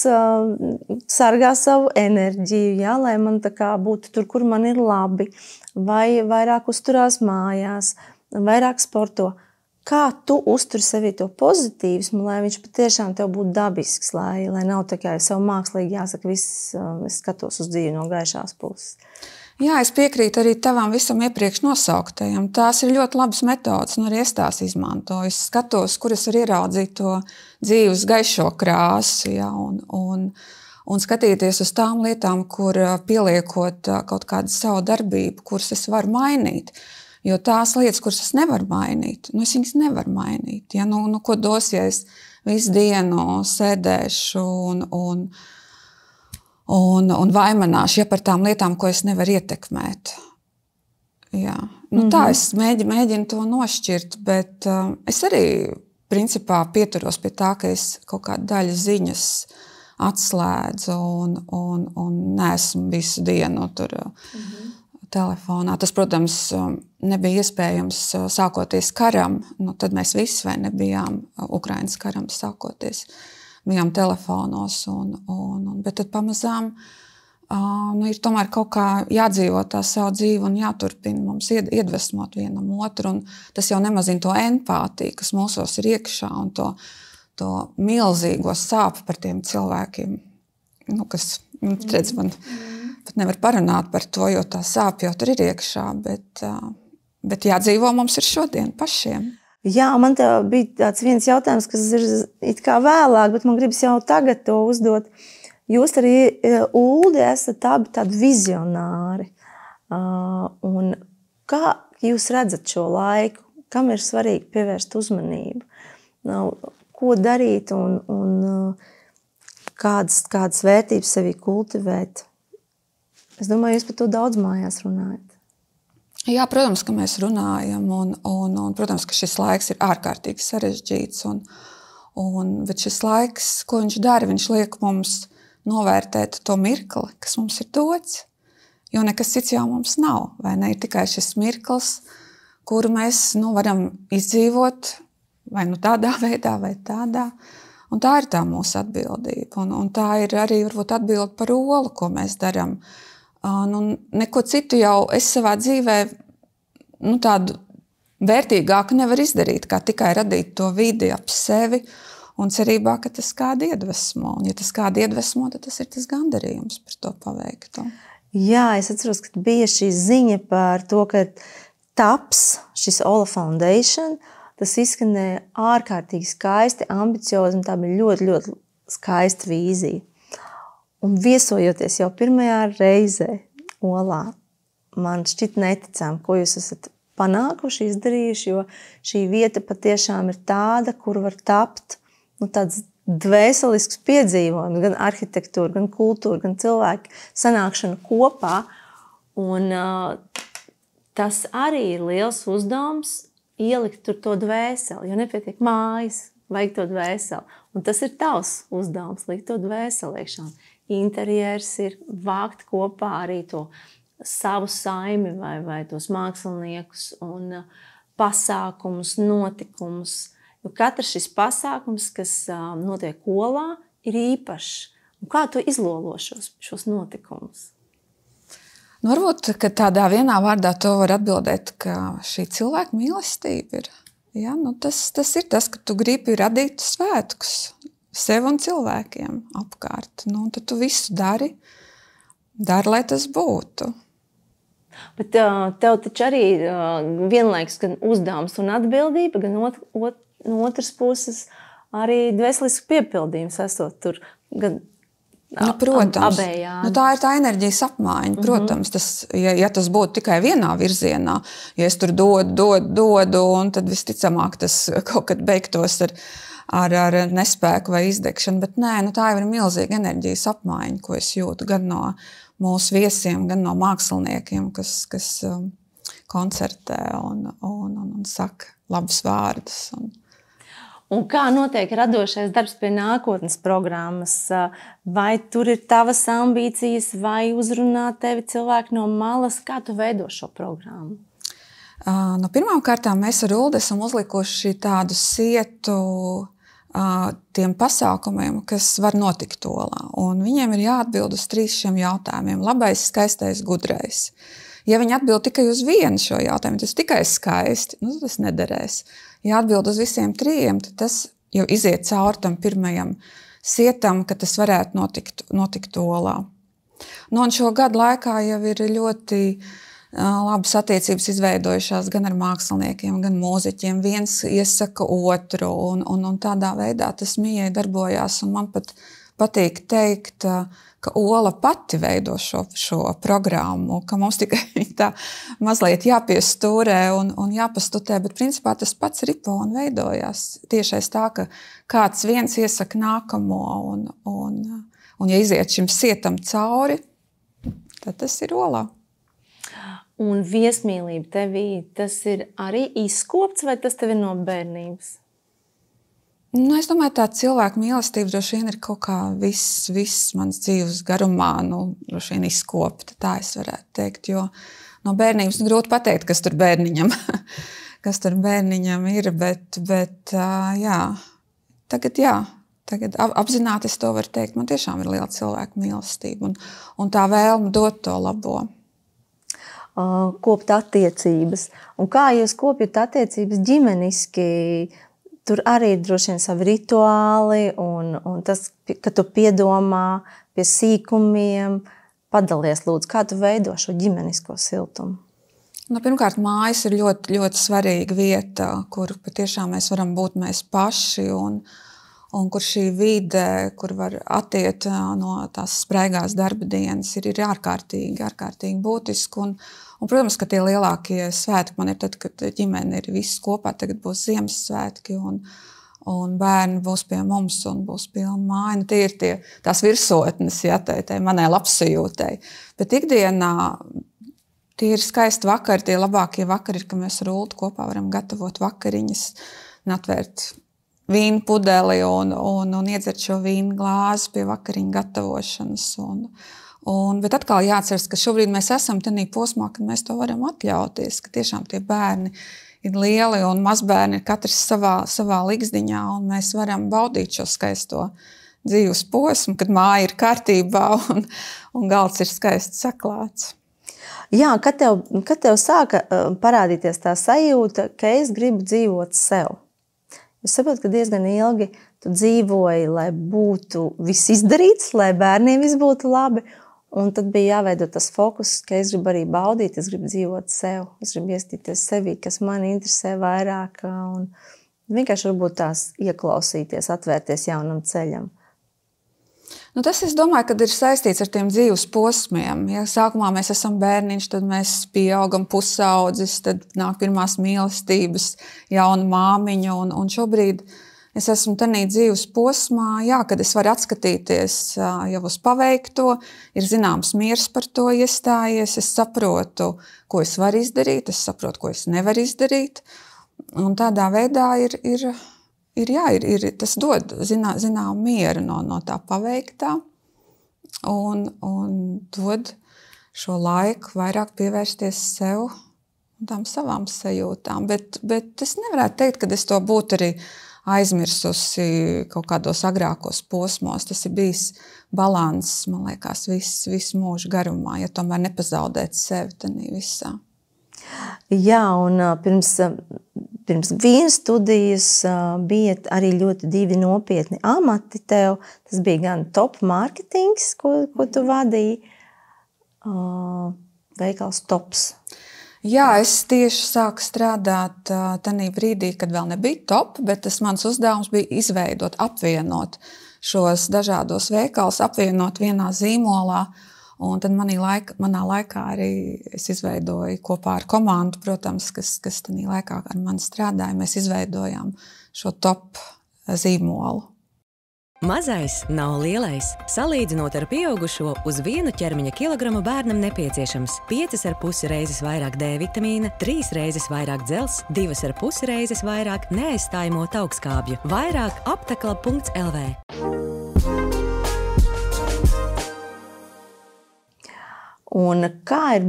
sargā savu enerģiju, lai man tā kā būtu tur, kur man ir labi, vai vairāk uzturās mājās, vairāk sporto. Kā tu uzturi sevī to pozitīvismu, lai viņš patiešām tev būtu dabisks, lai nav tikai sev mākslīgi jāsaka, es skatos uz dzīvi no gaišās puses? Jā, es piekrītu arī tavam visam iepriekš nosauktajam. Tās ir ļoti labas metodas, un arī es tās izmantoju. Es skatos, kur es varu ieraudzīt to dzīves gaišo krāsu, un skatīties uz tām lietām, kur pieliekot kaut kādu savu darbību, kuras es varu mainīt. Jo tās lietas, kuras es nevaru mainīt, es viņas nevaru mainīt. Ja? Ko dos, ja es visu dienu sēdēšu un vaimanāšu par tām lietām, ko es nevaru ietekmēt. Jā. Tā es mēģinu to nošķirt, bet es arī principā pieturos pie tā, ka es kaut kādu daļu ziņas atslēdzu un neesmu visu dienu tur telefonā. Tas, protams, nebija iespējams sākoties karam, tad mēs visi vai nebijām Ukrainas karam sākoties. Bijām telefonos, bet tad pamazām ir tomēr kaut kā jādzīvo tā savu dzīvi un jāturpina mums iedvesmot vienam otru. Un tas jau nemazina to empātiju, kas mūsos ir iekšā, un to milzīgo sāpu par tiem cilvēkiem, kas, redz, man pat nevar parunāt par to, jo tā sāp jau tur ir iekšā, bet jādzīvo mums ir šodien pašiem. Jā, man bija tāds viens jautājums, kas ir it kā vēlāk, bet man gribas jau tagad to uzdot. Jūs arī, Uldi, esat abi tādi vizionāri. Un kā jūs redzat šo laiku? Kam ir svarīgi pievērst uzmanību? Ko darīt un kādas vērtības sevī kultivēt? Es domāju, jūs par to daudz mājās runājat. Jā, protams, ka mēs runājam, un protams, ka šis laiks ir ārkārtīgi sarežģīts, bet šis laiks, ko viņš dara, viņš liek mums novērtēt to mirkli, kas mums ir dots, jo nekas cits jau mums nav, vai ne? Ir tikai šis mirklis, kuru mēs varam izdzīvot, vai tādā veidā, vai tādā, un tā ir tā mūsu atbildība, un tā ir arī varbūt atbilde par olu, ko mēs darām. Neko citu jau es savā dzīvē tādu vērtīgāku nevar izdarīt, kā tikai radīt to vidi ap sevi un cerībā, ka tas kādu iedvesmo. Un ja tas kādu iedvesmo, tad tas ir tas gandarījums par to paveikto. Jā, es atceros, ka bija šī ziņa par to, ka taps šis Ola Foundation, tas izskanēja ārkārtīgi skaisti, ambiciozi, un tā bija ļoti, ļoti skaista vīzija. Un viesojoties jau pirmajā reizē Olā, man šķiet neticām, ko jūs esat panākuši, izdarījuši, jo šī vieta patiešām ir tāda, kur var tapt tāds dvēselisks piedzīvojums, gan arhitektūra, gan kultūra, gan cilvēki sanākšana kopā. Un tas arī ir liels uzdevums ielikt tur to dvēseli, jo nepietiek mājas, vajag to dvēseli. Un tas ir tavs uzdevums, likt to dvēseli iekšā. Interjers ir vākt kopā arī to savu saimi vai tos māksliniekus un pasākumus, notikumus. Jo katrs šis pasākums, kas notiek olā, ir īpašs. Un kā tu izlolo šos notikumus? Varbūt, ka tādā vienā vārdā to var atbildēt, ka šī cilvēka mīlestība ir. Ja, tas ir tas, ka tu gribi radīt svētkus sev un cilvēkiem apkārt. Tad tu visu dari, lai tas būtu. Bet tev taču arī vienlaikus gan uzdevums un atbildība, gan no otras puses arī dvēselisks piepildījums esot tur. Gan protams, abējādi. Tā ir tā enerģijas apmaiņa. Protams, ja tas būtu tikai vienā virzienā, ja es tur dodu, un tad visticamāk tas kaut kad beigtos ar nespēku vai izdegšanu. Bet nē, tā jau ir milzīga enerģijas apmaiņa, ko es jūtu gan no mūsu viesiem, gan no māksliniekiem, kas koncertē un saka labus vārdus. Un kā notiek radošais darbs pie nākotnes programmas? Vai tur ir tavas ambīcijas, vai uzrunā tevi cilvēki no malas? Kā tu veido šo programmu? Pirmām kārtām mēs ar Uldi esam uzlikuši tādu sietu tiem pasākumiem, kas var notikt olā. Un viņiem ir jāatbild uz 3 šiem jautājumiem. Labais, skaistais, gudrais. Ja viņi atbild tikai uz vienu šo jautājumu, tas tikai skaisti, tas nederēs. Ja atbild uz visiem 3, tad tas jau iziet cauri tam pirmajam sietam, ka tas varētu notikt olā. Un šo gadu laikā jau ir ļoti labas attiecības izveidojušās gan ar māksliniekiem, gan mūziķiem. Viens iesaka otru, un tādā veidā tas mīļai darbojās. Un man pat patīk teikt, ka Ola pati veido šo programmu, ka mums tikai tā mazliet jāpiestūrē un jāpastutē, bet principā tas pats ripo un veidojās. Tieši aiz tā, ka kāds viens iesaka nākamo, un ja iziet šim sietam cauri, tad tas ir Olā. Un viesmīlība tevī, tas ir arī izkopts, vai tas tev ir no bērnības? Es domāju, tā cilvēka mīlestība droši vien ir kaut kā viss mans dzīves garumā, droši vien izkopta, tā es varētu teikt, jo no bērnības grūti pateikt, kas tur bērniņam ir, bet jā, tagad apzināti es to varu teikt, man tiešām ir liela cilvēka mīlestība un tā vēlme dot to labo. Kopt attiecības. Un kā jūs kopjat attiecības ģimeniski? Tur arī droši vien savi rituāli un tas, ka tu piedomā pie sīkumiem. Padalies, lūdzu, kā tu veido šo ģimenisko siltumu? Pirmkārt, mājas ir ļoti, ļoti svarīga vieta, kur patiešām mēs varam būt mēs paši un kur šī vide, kur var attiet no tās spraigās darba dienas, ir ārkārtīgi būtiski. Un, protams, ka tie lielākie svētki man ir tad, kad ģimene ir viss kopā, tagad būs Ziemassvētki un bērni būs pie mums un būs pilna māja. Tie ir tās virsotnes, tai manai labsajūtai. Bet ikdienā tie ir skaisti vakari, tie labākie vakari ir, ka mēs ar Uldu kopā varam gatavot vakariņas un atvērt vīnu pudeli un iedzert šo vīnu glāzi pie vakariņu gatavošanas. Bet atkal jāatceras, ka šobrīd mēs esam tādā posmā, kad mēs to varam atļauties, ka tiešām tie bērni ir lieli un mazbērni ir katrs savā ligzdiņā, un mēs varam baudīt šo skaisto dzīves posmu, kad māja ir kārtībā un galds ir skaisti saklāts. Jā, kad tev sāka parādīties tā sajūta, ka es gribu dzīvot sev? Es saprotu, ka diezgan ilgi tu dzīvoji, lai būtu viss izdarīts, lai bērniem viss būtu labi, un tad bija jāveido tas fokus, ka es gribu arī baudīt, es gribu dzīvot sev, es gribu iestīties sevī, kas mani interesē vairāk, un vienkārši varbūt tās ieklausīties, atvērties jaunam ceļam. Tas, es domāju, kad ir saistīts ar tiem dzīves posmiem. Ja sākumā mēs esam bērniņš, tad mēs pieaugam pusaudzis, tad nāk pirmās mīlestības, jauna māmiņa, un šobrīd es esmu tādā dzīves posmā, kad es varu atskatīties jau uz paveikto, ir zināms miers par to iestājies, es saprotu, ko es varu izdarīt, es saprotu, ko es nevaru izdarīt. Un tādā veidā tas dod zinām mieru no tā paveiktā un dod šo laiku vairāk pievērsties sev un tām savām sajūtām. Bet es nevarētu teikt, ka es to būtu arī aizmirsusi kaut kādos agrākos posmos. Tas ir bijis balanss, man liekas, visu mūžu garumā, ja tomēr nepazaudēt sevi tanī visā. Jā, un pirms vīna studijas bija arī ļoti divi nopietni amati tev. Tas bija gan top mārketings, ko tu vadīji, veikals Tops. Jā, es tieši sāku strādāt tajā brīdī, kad vēl nebija top, bet mans uzdevums bija izveidot, apvienot šos dažādos veikalus, apvienot vienā zīmolā. Un tad manā laikā arī es izveidoju kopā ar komandu, protams, kas tajā laikā ar mani strādāja. Mēs izveidojām šo top zīmolu. Mazais nav lielais. Salīdzinot ar pieaugušo, uz vienu ķermeņa kilogramu bērnam nepieciešams 5,5 reizes vairāk D vitamīna, 3 reizes vairāk dzels, 2,5 reizes vairāk neaizstājamo taukskābju. Vairāk aptekla.lv. Un kā ir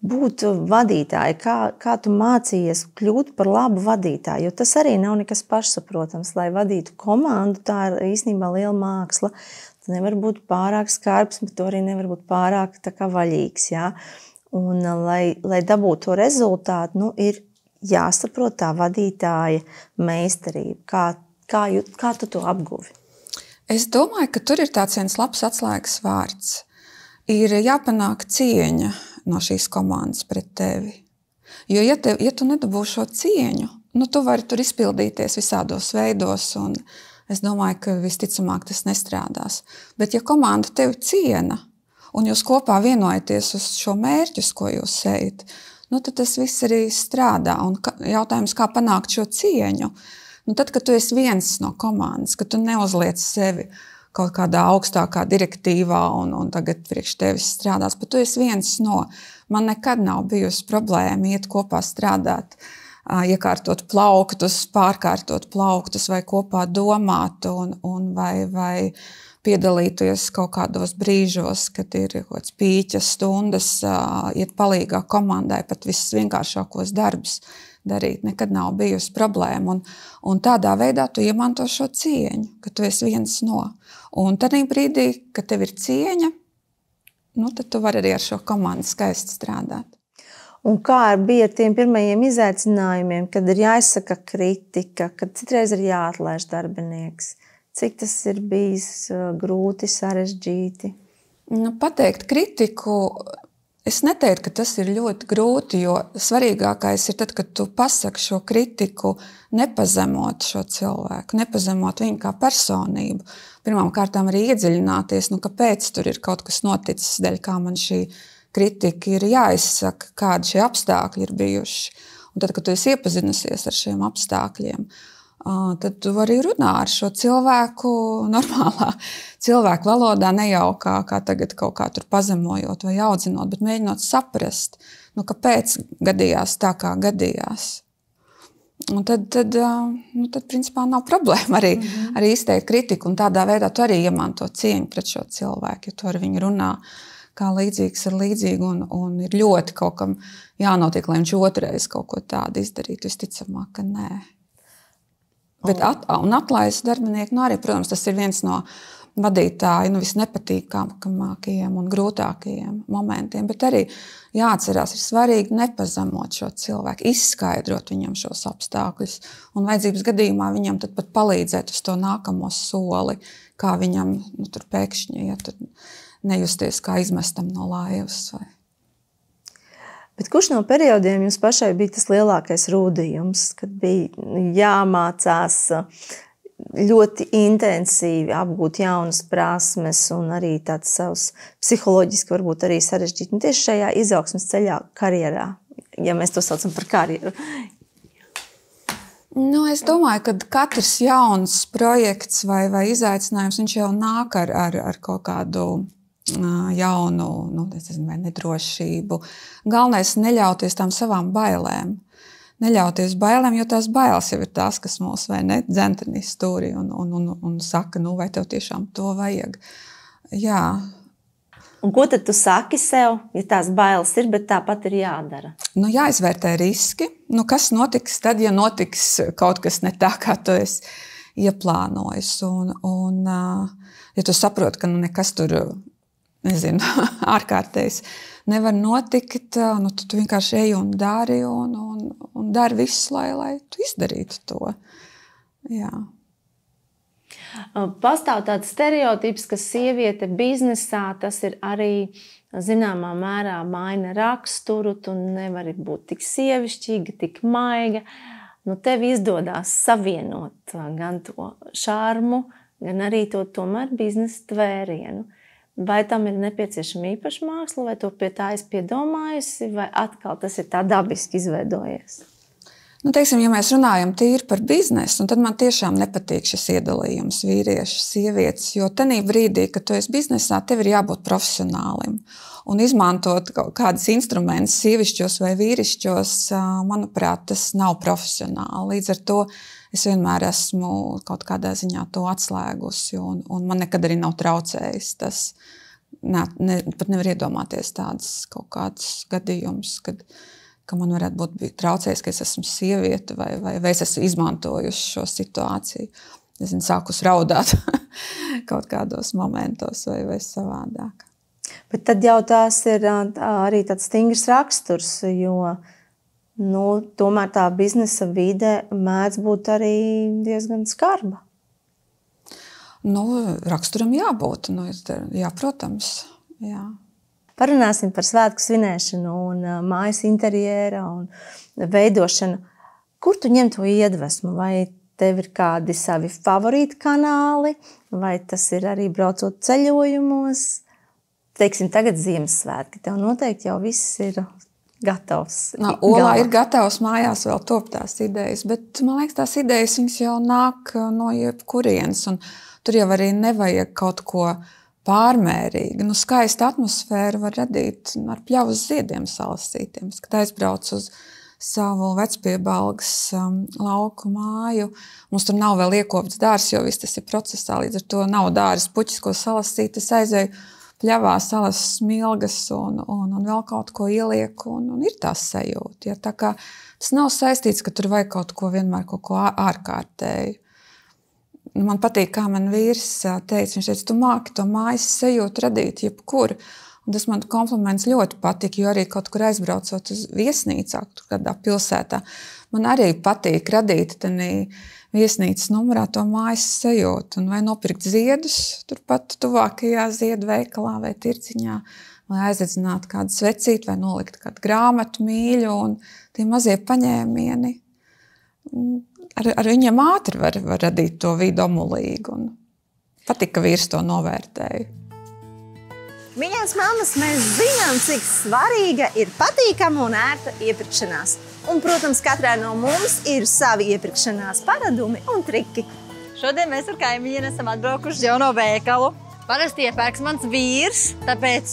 būt vadītāji? Kā tu mācījies kļūt par labu vadītāju? Jo tas arī nav nekas pašsaprotams. Lai vadītu komandu, tā ir īstenībā liela māksla. Tu nevar būt pārāk skarbs, bet tu arī nevar būt pārāk tā kā vaļīgs. Jā? Un, lai dabūtu to rezultātu, ir jāsaprot tā vadītāja meistarība. Kā tu to apguvi? Es domāju, ka tur ir tāds viens labs atslēgas vārds. Ir jāpanāk cieņa no šīs komandas pret tevi. Jo, ja tu nedabūsi šo cieņu, tu vari tur izpildīties visādos veidos, un es domāju, ka visticamāk tas nestrādās. Bet, ja komanda tevi ciena, un jūs kopā vienojaties uz šo mērķu, ko jūs ejat, tad tas viss arī strādā. Un jautājums, kā panākt šo cieņu? Tad, kad tu esi viens no komandas, ka tu neuzliec sevi kaut kādā augstākā direktīvā un tagad priekš tevis strādās, bet tu esi viens no. Man nekad nav bijusi problēma iet kopā strādāt, iekārtot plauktus, pārkārtot plauktus vai kopā domāt vai piedalīties kaut kādos brīžos, kad ir kaut kāds pīķas stundas, iet palīgā komandai pat viss vienkāršākos darbus darīt. Nekad nav bijusi problēma. Un tādā veidā tu iemanto šo cieņu, ka tu esi viens no. Un tādā brīdī, kad tev ir cieņa, tad tu vari arī ar šo komandu skaisti strādāt. Un kā bija ar tiem pirmajiem izaicinājumiem, kad ir jāizsaka kritika, kad citreiz ir jāatlaiž darbinieks? Cik tas ir bijis grūti, sarežģīti? Pateikt kritiku, es neteiktu, ka tas ir ļoti grūti, jo svarīgākais ir tad, kad tu pasaki šo kritiku, nepazemot šo cilvēku, nepazemot viņu kā personību. Pirmām kārtām arī iedziļināties, kāpēc tur ir kaut kas noticis, dēļ kā man šī kritika ir jāizsaka, kādi šie apstākļi ir bijuši. Un tad, kad tu esi iepazinusies ar šiem apstākļiem, tad tu vari runāt ar šo cilvēku normālā cilvēku valodā, ne jau kā tagad kaut kā tur pazemojot vai audzinot, bet mēģinot saprast, kāpēc gadījās tā, kā gadījās. Un tad principā nav problēma arī izteikt kritiku, un tādā veidā tu arī iemanto cieņu pret šo cilvēku, jo tu ar viņu runā kā līdzīgs ar līdzīgu, un ir ļoti kaut kam jānotiek, lai viņš otrreiz kaut ko tādu izdarītu, visticamāk, ka nē. Bet atlaist darbinieku, arī, protams, tas ir viens no vadītāju visnepatīkamākajiem un grūtākajiem momentiem, bet arī jāatcerās, ir svarīgi nepazemot šo cilvēku, izskaidrot viņam šos apstākļus un vajadzības gadījumā viņam tad pat palīdzēt uz to nākamo soli, kā viņam tur pēkšņi nejusties kā izmestam no laivas. Bet kurš no periodiem jums pašai bija tas lielākais rūdījums, kad bija jāmācās ļoti intensīvi apgūt jaunas prasmes un arī tāds savs psiholoģiski varbūt arī sarežģīt. Tieši šajā izaugsmes ceļā karjerā, ja mēs to saucam par karjeru. Es domāju, ka katrs jauns projekts vai izaicinājums, viņš jau nāk ar kaut kādu jaunu, vai nedrošību. Galvenais neļauties tām savām bailēm. neļauties bailēm, jo tās bailes jau ir tās, kas mūs vai ne dzentenīs stūrī un saka, nu vai tev tiešām to vajag. Jā. Un ko tad tu saki sev, ja tās bailes ir, bet tāpat ir jādara? Nu, jāizvērtē riski. Nu, kas notiks tad, ja notiks kaut kas ne tā, kā tu esi ieplānojis. Ja tu saproti, ka nekas tur, nezinu, ārkārtējs nevar notikt, nu, tad tu vienkārši ej un dari un dari visu, lai tu izdarītu to. Jā. Pastāv tāds stereotips, ka sieviete biznesā tas ir arī zināmā mērā maina raksturu, tu nevari būt tik sievišķīga, tik maiga. Nu, tev izdodās savienot gan to šarmu, gan arī to tomēr biznesa tvērienu. Vai tam ir nepieciešama īpaša māksla, vai to pie tā esi piedomājusi, vai atkal tas ir tā dabiski izveidojies? Nu, teiksim, ja mēs runājam tīri par biznesu, tad man tiešām nepatīk šis iedalījums vīrieši, sievietes, jo tenī brīdī, kad tu esi biznesā, tev ir jābūt profesionālim. Un izmantot kādas instrumentus sievišķos vai vīrišķos, manuprāt, tas nav profesionāli. Līdz ar to es vienmēr esmu kaut kādā ziņā to atslēgusi, un man nekad arī nav traucējis tas. Pat nevar iedomāties tādas kaut kādas gadījumus, ka man varētu būt traucējis, ka es esmu sieviete vai es esmu izmantojuši šo situāciju. Es sākus raudāt kaut kādos momentos vai savādāk. Bet tad jau tās ir arī tāds stingrs raksturs, jo tomēr tā biznesa vide mēdz būt arī diezgan skarba. Raksturam jābūt. Jā, protams. Jā. Parunāsim par svētku svinēšanu un mājas interjera un veidošanu. Kur tu ņem to iedvesmu? Vai tev ir kādi savi favorīti kanāli? Vai tas ir arī braucot ceļojumos? Teiksim, tagad Ziemassvētki. Tev noteikti jau viss ir gatavs. Olā ir gatavs, mājās vēl top tās idejas, bet man liekas, tās idejas viņas jau nāk no jebkurienes. Un tur jau arī nevajag kaut ko pārmērīgi. Skaista atmosfēra var radīt ar pļavas ziediem salasītiem. Kad aizbrauc uz savu vecpiebalgas lauku māju, mums tur nav vēl iekopts dārs, jo viss tas ir procesā. Līdz ar to nav dāras puķis, ko salasīt. Es aizēju pļavā salas smilgas un vēl kaut ko ielieku, un ir tā sajūta. Ja? Tā kā tas nav saistīts, ka tur vajag kaut ko vienmēr kaut ko ārkārtēju. Man patīk, kā man vīrs teica, viņš teica, tu māki to mājas sajūtu radīt jebkur. Un tas man kompliments ļoti patīk, jo arī kaut kur aizbraucot uz viesnīcā, kādā pilsētā, man arī patīk radīt tenī viesnīcas numurā to mājas sajūtu. Un vai nopirkt ziedus turpat tuvākajā ziedu veikalā vai tirciņā, vai aizdedzināt kādu svecīti, vai nolikt kādu grāmatu mīļu, un tie mazie paņēmieni. Ar viņiem ātri var radīt to vidu omulīgu. Un patīk, ka vīrs to novērtēja. Mīļās mammas, mēs zinām, cik svarīga ir patīkama un ērta iepirkšanās. Un, protams, katrai no mums ir savi iepirkšanās paradumi un triki. Šodien mēs ar kaimiņiem esam atbraukuši jauno veikalu. Parasti iepērks mans vīrs, tāpēc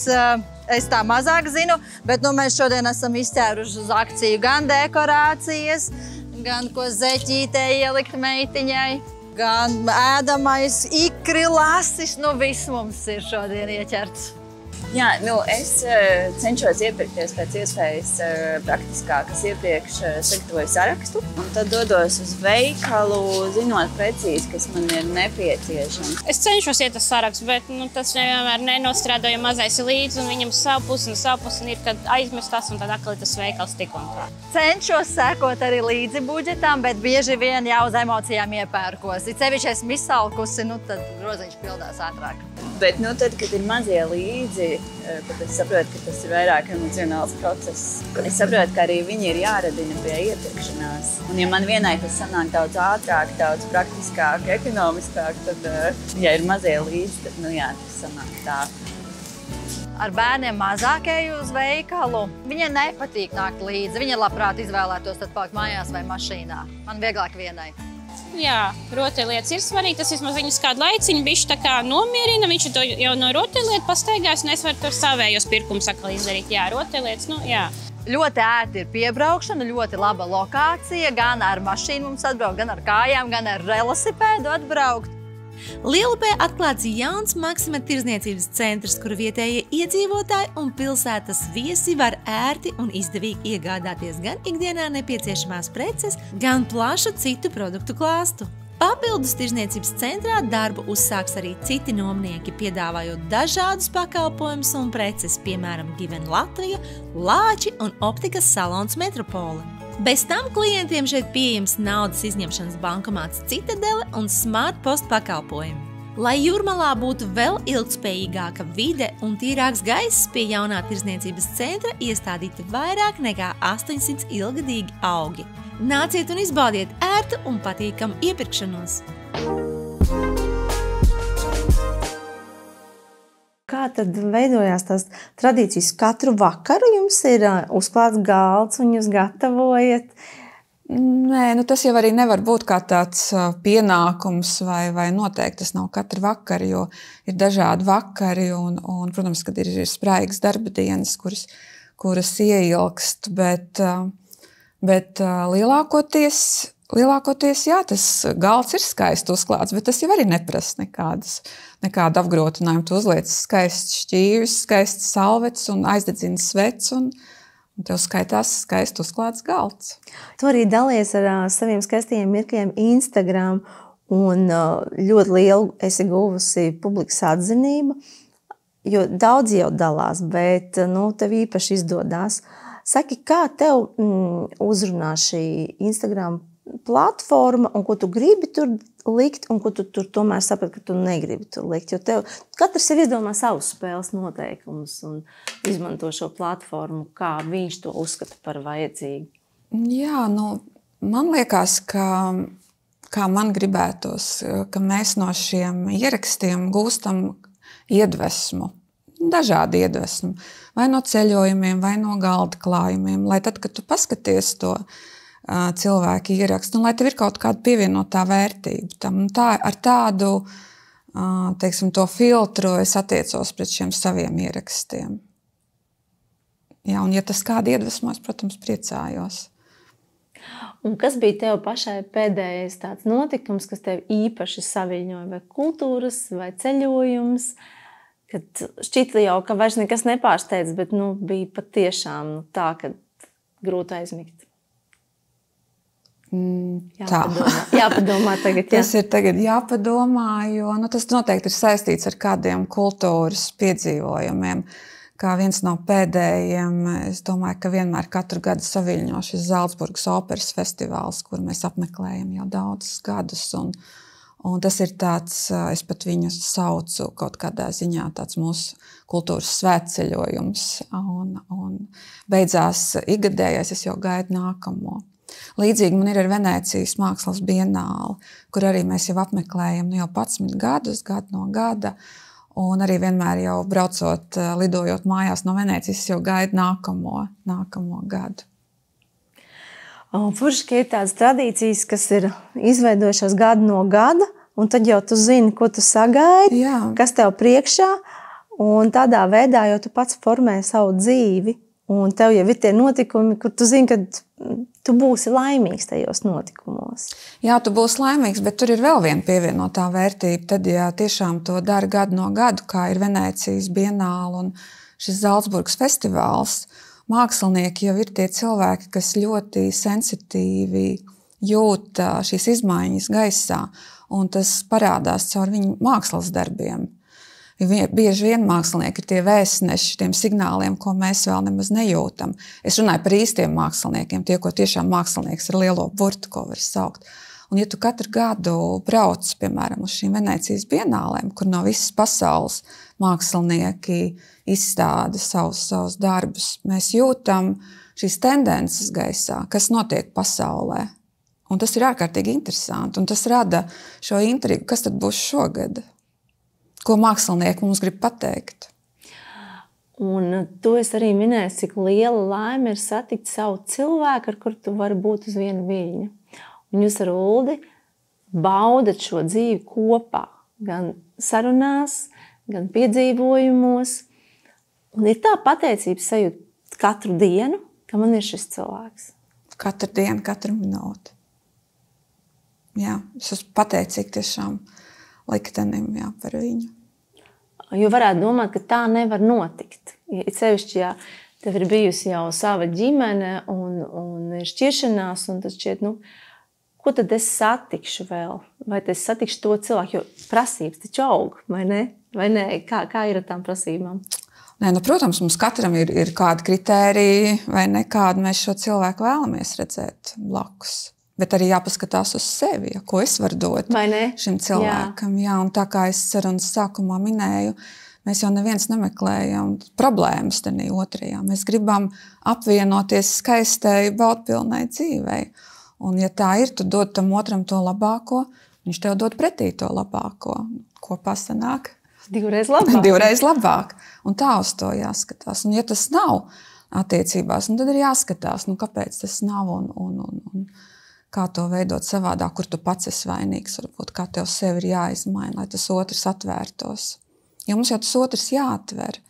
es tā mazāk zinu, bet mēs šodien esam izcēruši uz akciju gan dekorācijas, gan ko zeķītē ielikt meitiņai, gan ēdamais ikri lasis, viss mums ir šodien ieķerts. Jā, es cenšos iepirkties pēc iespējas praktiskāk, kas iepriekš sagatavoju sarakstu, un tad dodos uz veikalu, zinot precīzi, kas man ir nepieciešams. Es cenšos iet uz sarakstu, bet tas nevienmēr nenostrādā, jo mazais ir līdzi, un viņam savu pusi ir, kad aizmestās, un tad atkal tas veikals tik un tā. Cenšos sekot arī līdzi budžetam, bet bieži vien jau uz emocijām iepērkos. Cevišķi esmu izsalkusi, tad groziņš pildās ātrāk. Bet tad, kad ir mazie līdzi, tad es saprotu, ka tas ir vairāk emocionāls process. Es saprotu, ka arī viņi ir jāradina pie iepirkšanās. Un ja man vienai tas sanāk daudz ātrāk, daudz praktiskāk, ekonomiskāk, tad, ja ir mazie līdzi, tad, tas sanāk tā. Ar bērniem mazāk eju uz veikalu. Viņai nepatīk nākt līdzi. Viņa labprāt izvēlētos tad palikt mājās vai mašīnā. Man vieglāk vienai. Jā, rotaļlietas ir svarīgi. Tas vismaz viņus kādu laiciņu bišķi tā kā nomierina. Viņš jau no rotaļlietu pastaigās, un es varu tur savējos pirkumus atkal izdarīt. Jā, rotaļlietas, jā. Ļoti ērti ir piebraukšana, ļoti laba lokācija, gan ar mašīnu mums atbraukt, gan ar kājām, gan ar velosipēdu atbraukt. Lielupē atklāts jauns Maxima tirdzniecības centrs, kura vietējie iedzīvotāji un pilsētas viesi var ērti un izdevīgi iegādāties gan ikdienā nepieciešamās preces, gan plašu citu produktu klāstu. Papildus tirdzniecības centrā darbu uzsāks arī citi nomnieki, piedāvājot dažādus pakalpojumus un preces, piemēram, Given Latvija, Lāči un optikas salons Metropole. Bez tam klientiem šeit pieejams naudas izņemšanas bankomāts Citadele un Smart Post pakalpojumi. Lai Jūrmalā būtu vēl ilgtspējīgāka vide un tīrāks gaiss, pie jaunā tirdzniecības centra iestādīti vairāk nekā 800 ilgadīgi augi. Nāciet un izbaudiet ērtu un patīkamu iepirkšanos! Kā tad veidojās tās tradīcijas? Katru vakaru jums ir uzklāts galds un jūs gatavojat? Nē, tas jau arī nevar būt kā tāds pienākums vai noteikti tas nav katru vakaru, jo ir dažādi vakari un protams, kad ir spraigas darba dienas, kuras ieilgst, bet lielākoties, jā, tas galds ir skaisti uzklāts, bet tas jau arī neprasa nekādu apgrotinājumu. Tu uzliec skaists šķīvis, skaists salvets un aizdedzina svets un tev skaitās skaisti uzklāts galds. Tu arī dalies ar saviem skaistajiem mirkļiem Instagram un ļoti lielu esi guvusi publikas atzinību, jo daudz jau dalās, bet tev īpaši izdodās. Saki, kā tev uzrunā šī Instagram platforma un ko tu gribi tur likt un ko tu tur tomēr saprati, ka tu negribi tur likt, jo tev katrs ir izdomā savus spēles noteikumus un izmanto šo platformu, kā viņš to uzskata par vajadzīgu. Jā, man liekas, kā man gribētos, ka mēs no šiem ierakstiem gūstam iedvesmu, dažādi iedvesmu, vai no ceļojumiem, vai no galda klājumiem, lai tad, kad tu paskaties to cilvēki ierakstu, un lai tev ir kaut kāda pievienotā vērtība tam. Ar tādu, teiksim, to filtru es attiecos pret šiem saviem ierakstiem. Jā, un ja tas kādi iedvesmos, protams, priecājos. Un kas bija tev pašai pēdējais tāds notikums, kas tev īpaši saviļņoja, vai kultūras, vai ceļojums, kad šķita jau, ka vairs nekas nepārsteidz, bet bija patiešām tā, ka grūti aizmigt? Jāpadomā tagad. Jā. Tas ir tagad jāpadomā, jo tas noteikti ir saistīts ar kādiem kultūras piedzīvojumiem. Kā viens no pēdējiem, es domāju, ka vienmēr katru gadu saviļņo šis Zalcburgas operas festivāls, kur mēs apmeklējam jau daudzus gadus. Un tas ir tāds, es pat viņu saucu kaut kādā ziņā, tāds mūsu kultūras svētceļojums. Un beidzās ikgadējais, es jau gaidu nākamo. Līdzīgi man ir ar Venēcijas mākslas bienāli, kur arī mēs jau apmeklējam jau 11 gadus, gadu no gada. Un arī vienmēr jau braucot, lidojot mājās no Venēcijas, jau gaidu nākamo gadu. Forši, ka ir tādas tradīcijas, kas ir izveidojušās gadu no gada, un tad jau tu zini, ko tu sagaidi, kas tev priekšā, un tādā veidā jau tu pats formē savu dzīvi. Un tev jau ir tie notikumi, kur tu zini, ka tu būsi laimīgs tajos notikumos. Jā, tu būsi laimīgs, bet tur ir vēl viena pievienotā vērtība. Tad, ja tiešām to dara gadu no gadu, kā ir Venēcijas bienāla un šis Zalcburgas festivāls, mākslinieki jau ir tie cilvēki, kas ļoti sensitīvi jūt šīs izmaiņas gaisā, un tas parādās caur viņu mākslas darbiem. Bieži vien mākslinieki ir tie vēstneši tiem signāliem, ko mēs vēl nemaz nejūtam. Es runāju par īstiem māksliniekiem, tie, ko tiešām mākslinieks ar lielo burtu, ko var saukt. Un ja tu katru gadu brauc, piemēram, uz šīm Venēcijas bienālēm, kur no visas pasaules mākslinieki izstāda savus darbus, mēs jūtam šīs tendences gaisā, kas notiek pasaulē. Un tas ir ārkārtīgi interesanti, un tas rada šo intrigu, kas tad būs šogad. Ko mākslinieki mums grib pateikt. Un to es arī minēju, cik liela laime ir satikt savu cilvēku, ar kuru tu vari būt uz vienu viļņu. Un jūs ar Uldi baudat šo dzīvi kopā, gan sarunās, gan piedzīvojumos. Un ir tā pateicības sajūta katru dienu ka man ir šis cilvēks. Katru dienu, katru minūti. Jā, es esmu pateicīga tiešām liktenim, jā, par viņu. Jo varētu domāt, ka tā nevar notikt. Ir sevišķi, ja tev ir bijusi jau sava ģimene un ir šķiršanās, un tas šķiet, ko tad es satikšu vēl? Vai es satikšu to cilvēku, jo prasības taču aug, vai ne? Vai ne? Kā ir ar tām prasībām? Nē, protams, mums katram ir kādi kritēriji, vai ne, kādu mēs šo cilvēku vēlamies redzēt blakus. Bet arī jāpaskatās uz sevi, ko es varu dot šim cilvēkam. Jā, un tā kā es sarunas sākumā minēju, mēs jau neviens nemeklējam problēmas tenī otrajā. Mēs gribam apvienoties skaistai, baudpilnai dzīvei. Un ja tā ir, tu dod tam otram to labāko, viņš tev dod pretī to labāko. Kopā sanāk? Divreiz labāk. Divreiz labāk. Un tā uz to jāskatās. Un ja tas nav attiecībās, tad ir jāskatās, kāpēc tas nav un kā to veidot savādāk, kur tu pats esi vainīgs, varbūt kā tev sevi ir jāizmaina, lai tas otrs atvērtos. Jo mums jau tas otrs jāatver.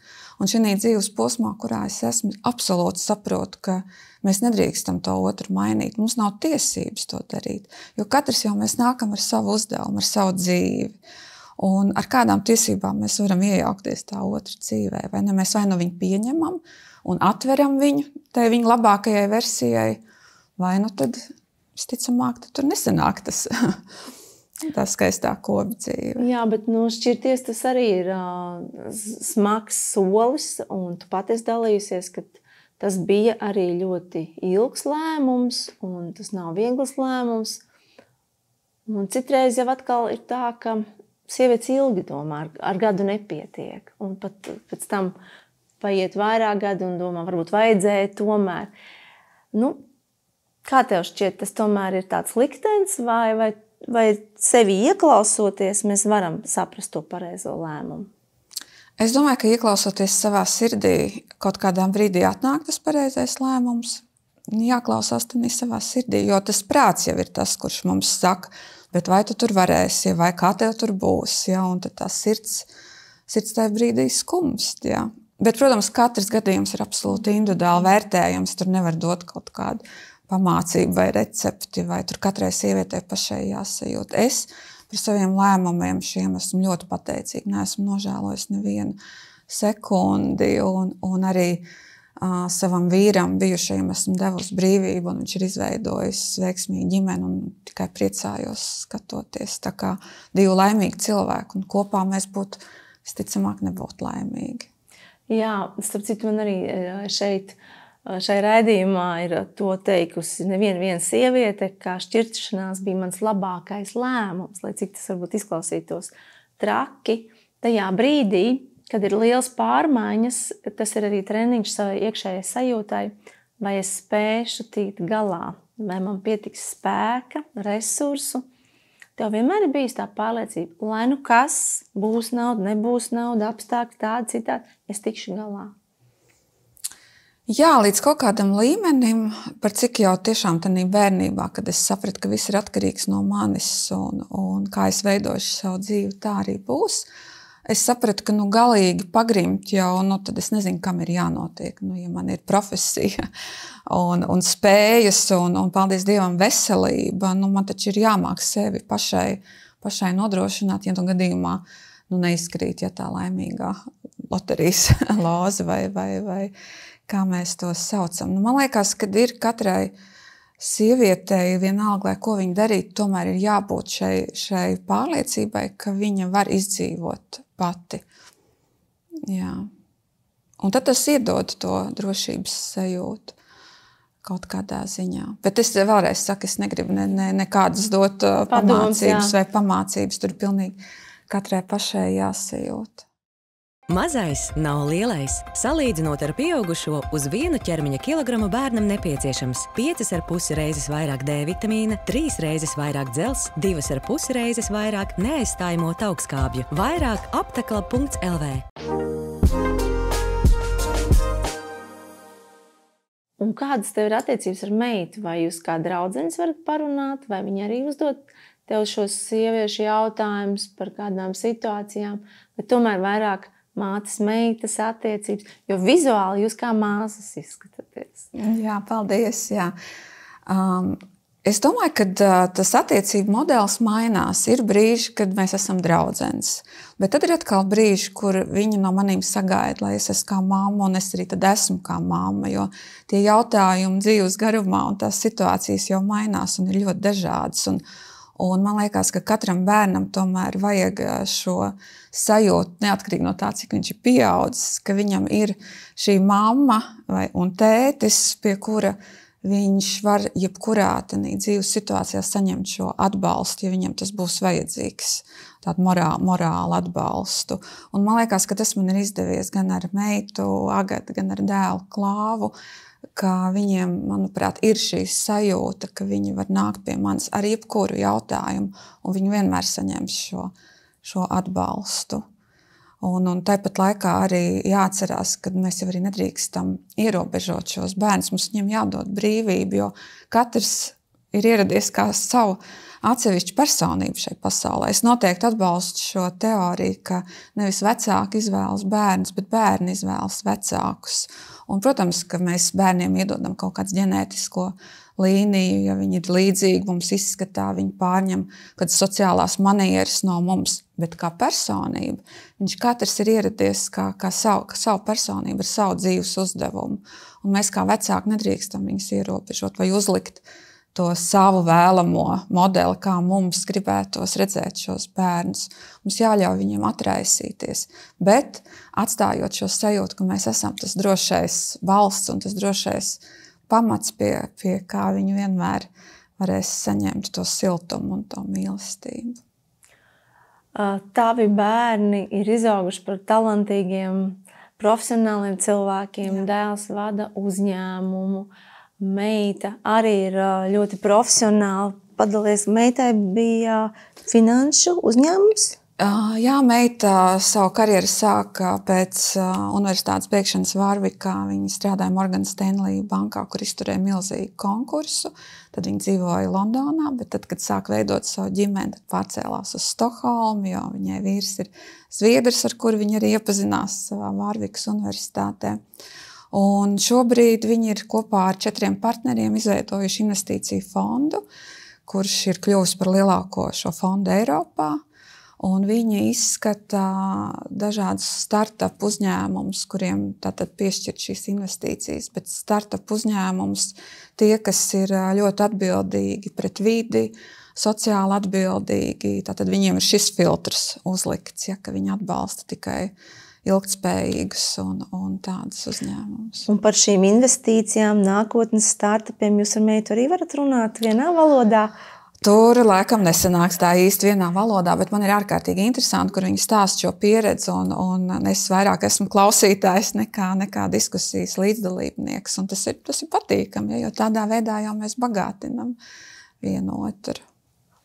Un šī dzīves posmā, kurā es esmu, absolūti saprotu, ka mēs nedrīkstam to otru mainīt. Mums nav tiesības to darīt, jo katrs jau mēs nākam ar savu uzdevumu, ar savu dzīvi. Un ar kādām tiesībām mēs varam iejaukties tā otra dzīvē. Vai ne? Mēs vai nu viņu pieņemam un atveram viņu tai viņa labākajai versijai, vai nu tad, visticamāk, tur nesanāk tā skaistā koba dzīve. Jā, bet šķirties tas arī ir smags solis, un tu pat esi dalījusies, ka tas bija arī ļoti ilgs lēmums, un tas nav viegls lēmums. Un citreiz jau atkal ir tā, ka sievietes ilgi domā, ar gadu nepietiek. Un pat pēc tam paiet vairāk gadu un domā, varbūt vajadzēja tomēr. Kā tev šķiet, tas tomēr ir tāds liktenis, vai sevi ieklausoties, mēs varam saprast to pareizo lēmumu? Es domāju, ka ieklausoties savā sirdī, kaut kādā brīdī atnāk tas pareizais lēmums. Jāklausās tenī savā sirdī, jo tas prāts jau ir tas, kurš mums saka, bet vai tu tur varēsi, vai kā tev tur būs, ja? Un tad tā sirds tajā brīdī skumst. Ja? Bet, protams, katrs gadījums ir absolūti individuāli vērtējams, tur nevar dot kaut kādu pamācību vai recepti, vai tur katrai sievietei pašai jāsajūt. Es par saviem lēmumiem šiem esmu ļoti pateicīga, neesmu nožēlojis nevienu sekundi, un arī savam vīram bijušajam esmu devusi brīvību, un viņš ir izveidojis veiksmīgu ģimeni, un tikai priecājos skatoties. Tā kā divi laimīgi cilvēki, un kopā mēs būtu, visticamāk, nebūtu laimīgi. Jā, starp citu, man arī šai raidījumā ir to teikusi neviena sieviete, kā šķiršanās bija mans labākais lēmums, lai cik tas varbūt izklausītos traki. Tajā brīdī, kad ir liels pārmaiņas, tas ir arī treniņš savai iekšējai sajūtai, vai es spēšu tikt galā, vai man pietiks spēka, resursu. Tev vienmēr ir bijusi tā pārliecība, lai kas, būs nauda, nebūs nauda, apstākļi tādi, citādi, es tikšu galā. Jā, līdz kaut kādam līmenim, par cik jau tiešām tādā bērnībā, kad es sapratu, ka viss ir atkarīgs no manis un kā es veidošu savu dzīvi, tā arī būs. Es sapratu, ka galīgi pagrimt jau, tad es nezinu, kam ir jānotiek. Ja man ir profesija un spējas un paldies Dievam veselība, man taču ir jāmāk sevi pašai nodrošināt, ja gadījumā neizkrīt, ja tā laimīgā loterijas loze vai kā mēs to saucam. Man liekas, ka ir katrai sievietei vienalga, lai ko viņa darītu, tomēr ir jābūt šai pārliecībai, ka viņa var izdzīvot pati. Jā. Un tad tas iedod to drošības sajūtu kaut kādā ziņā. Bet es vēlreiz saku, es negribu nekādas dot pamācības vai pamācības. Tur pilnīgi katrai pašai jāsajūt. Mazais nav lielais. Salīdzinot ar pieaugušo, uz vienu ķermeņa kilogramu bērnam nepieciešams 5,5 reizes vairāk D vitamīna, 3 reizes vairāk dzelzs, 2,5 reizes vairāk neaizstājamo augstskābju. Vairāk aptekla.lv. Un kādas tev ir attiecības ar meitu? Vai jūs kā draudzenes varat parunāt, vai viņa arī uzdot tev šos sieviešu jautājumus par kādām situācijām, bet tomēr vairāk mātes meitas attiecības, jo vizuāli jūs kā māsas izskatāties. Jā, paldies. Jā. Es domāju, ka tas attiecību modelis mainās. Ir brīži, kad mēs esam draudzenes, bet tad ir atkal brīži, kur viņi no manīm sagaida, lai es esmu kā mamma, un es arī tad esmu kā mamma, jo tie jautājumi dzīves garumā un tās situācijas jau mainās un ir ļoti dažādas. Un man liekas, ka katram bērnam tomēr vajag šo sajūtu, neatkarīgi no tā, cik viņš ir pieaudzis, ka viņam ir šī mamma un tētis, pie kura viņš var jebkurā dzīves situācijā saņemt šo atbalstu, ja viņam tas būs vajadzīgs, tādu morālu atbalstu. Un man liekas, ka tas man ir izdevies gan ar meitu Agatu, gan ar dēlu Klāvu, ka viņiem, manuprāt, ir šī sajūta, ka viņi var nākt pie manis ar jebkuru jautājumu, un viņi vienmēr saņems šo atbalstu. Un tāpat laikā arī jāatcerās, ka mēs jau arī nedrīkstam ierobežot šos bērnus, mums viņiem jādod brīvību, jo katrs ir ieradies kā savu atsevišķu personību šai pasaulē. Es noteikti atbalstu šo teoriju, ka nevis vecāki izvēlas bērnus, bet bērni izvēlas vecākus. Un, protams, ka mēs bērniem iedodam kaut kādu ģenētisko līniju, ja viņi ir līdzīgi mums izskatā, viņi pārņem kādas sociālās manieres no mums, bet kā personība. Viņš katrs ir ieradies kā savu personību ar savu dzīves uzdevumu. Un mēs kā vecāki nedrīkstam viņus ierobežot vai uzlikt to savu vēlamo modeli, kā mums gribētos redzēt šos bērnus. Mums jāļauj viņiem atraisīties, bet atstājot šo sajūtu, ka mēs esam tas drošais balsts un tas drošais pamats, pie kā viņi vienmēr varēs saņemt to siltumu un to mīlestību. Tavi bērni ir izauguši par talantīgiem, profesionāliem cilvēkiem, dēls vada uzņēmumu. Meita arī ir ļoti profesionāla. Padalies, meitai bija finanšu uzņēmums? Jā, meita savu karjeru sāka pēc universitātes beigšanas Vārvikā. Viņa strādāja Morgan Stanley bankā, kur izturēja milzīgu konkursu. Tad viņa dzīvoja Londonā, bet tad, kad sāka veidot savu ģimeni, tad pārcēlās uz Stokholmu, jo viņai vīrs ir zviedrs, ar kuru viņa arī iepazinās savā Vārvikas universitātē. Un šobrīd viņi ir kopā ar 4 partneriem izveidojuši investīciju fondu, kurš ir kļuvis par lielāko šo fondu Eiropā. Un viņi izskata dažādus startup uzņēmumus, kuriem tātad piešķirt šīs investīcijas. Bet startup uzņēmums, tie, kas ir ļoti atbildīgi pret vidi, sociāli atbildīgi, tātad viņiem ir šis filtrs uzlikts, ja, ka viņi atbalsta tikai ilgtspējīgus un tādus uzņēmumus. Un par šīm investīcijām, nākotnes startupiem jūs ar meitu arī varat runāt vienā valodā? Tur laikam nesanāks tā īsti vienā valodā, bet man ir ārkārtīgi interesanti, kur viņi stāst šo pieredzi, un es vairāk esmu klausītājs nekā diskusijas līdzdalībnieks. Un tas ir patīkami, jo tādā veidā jau mēs bagātinam vienu otru.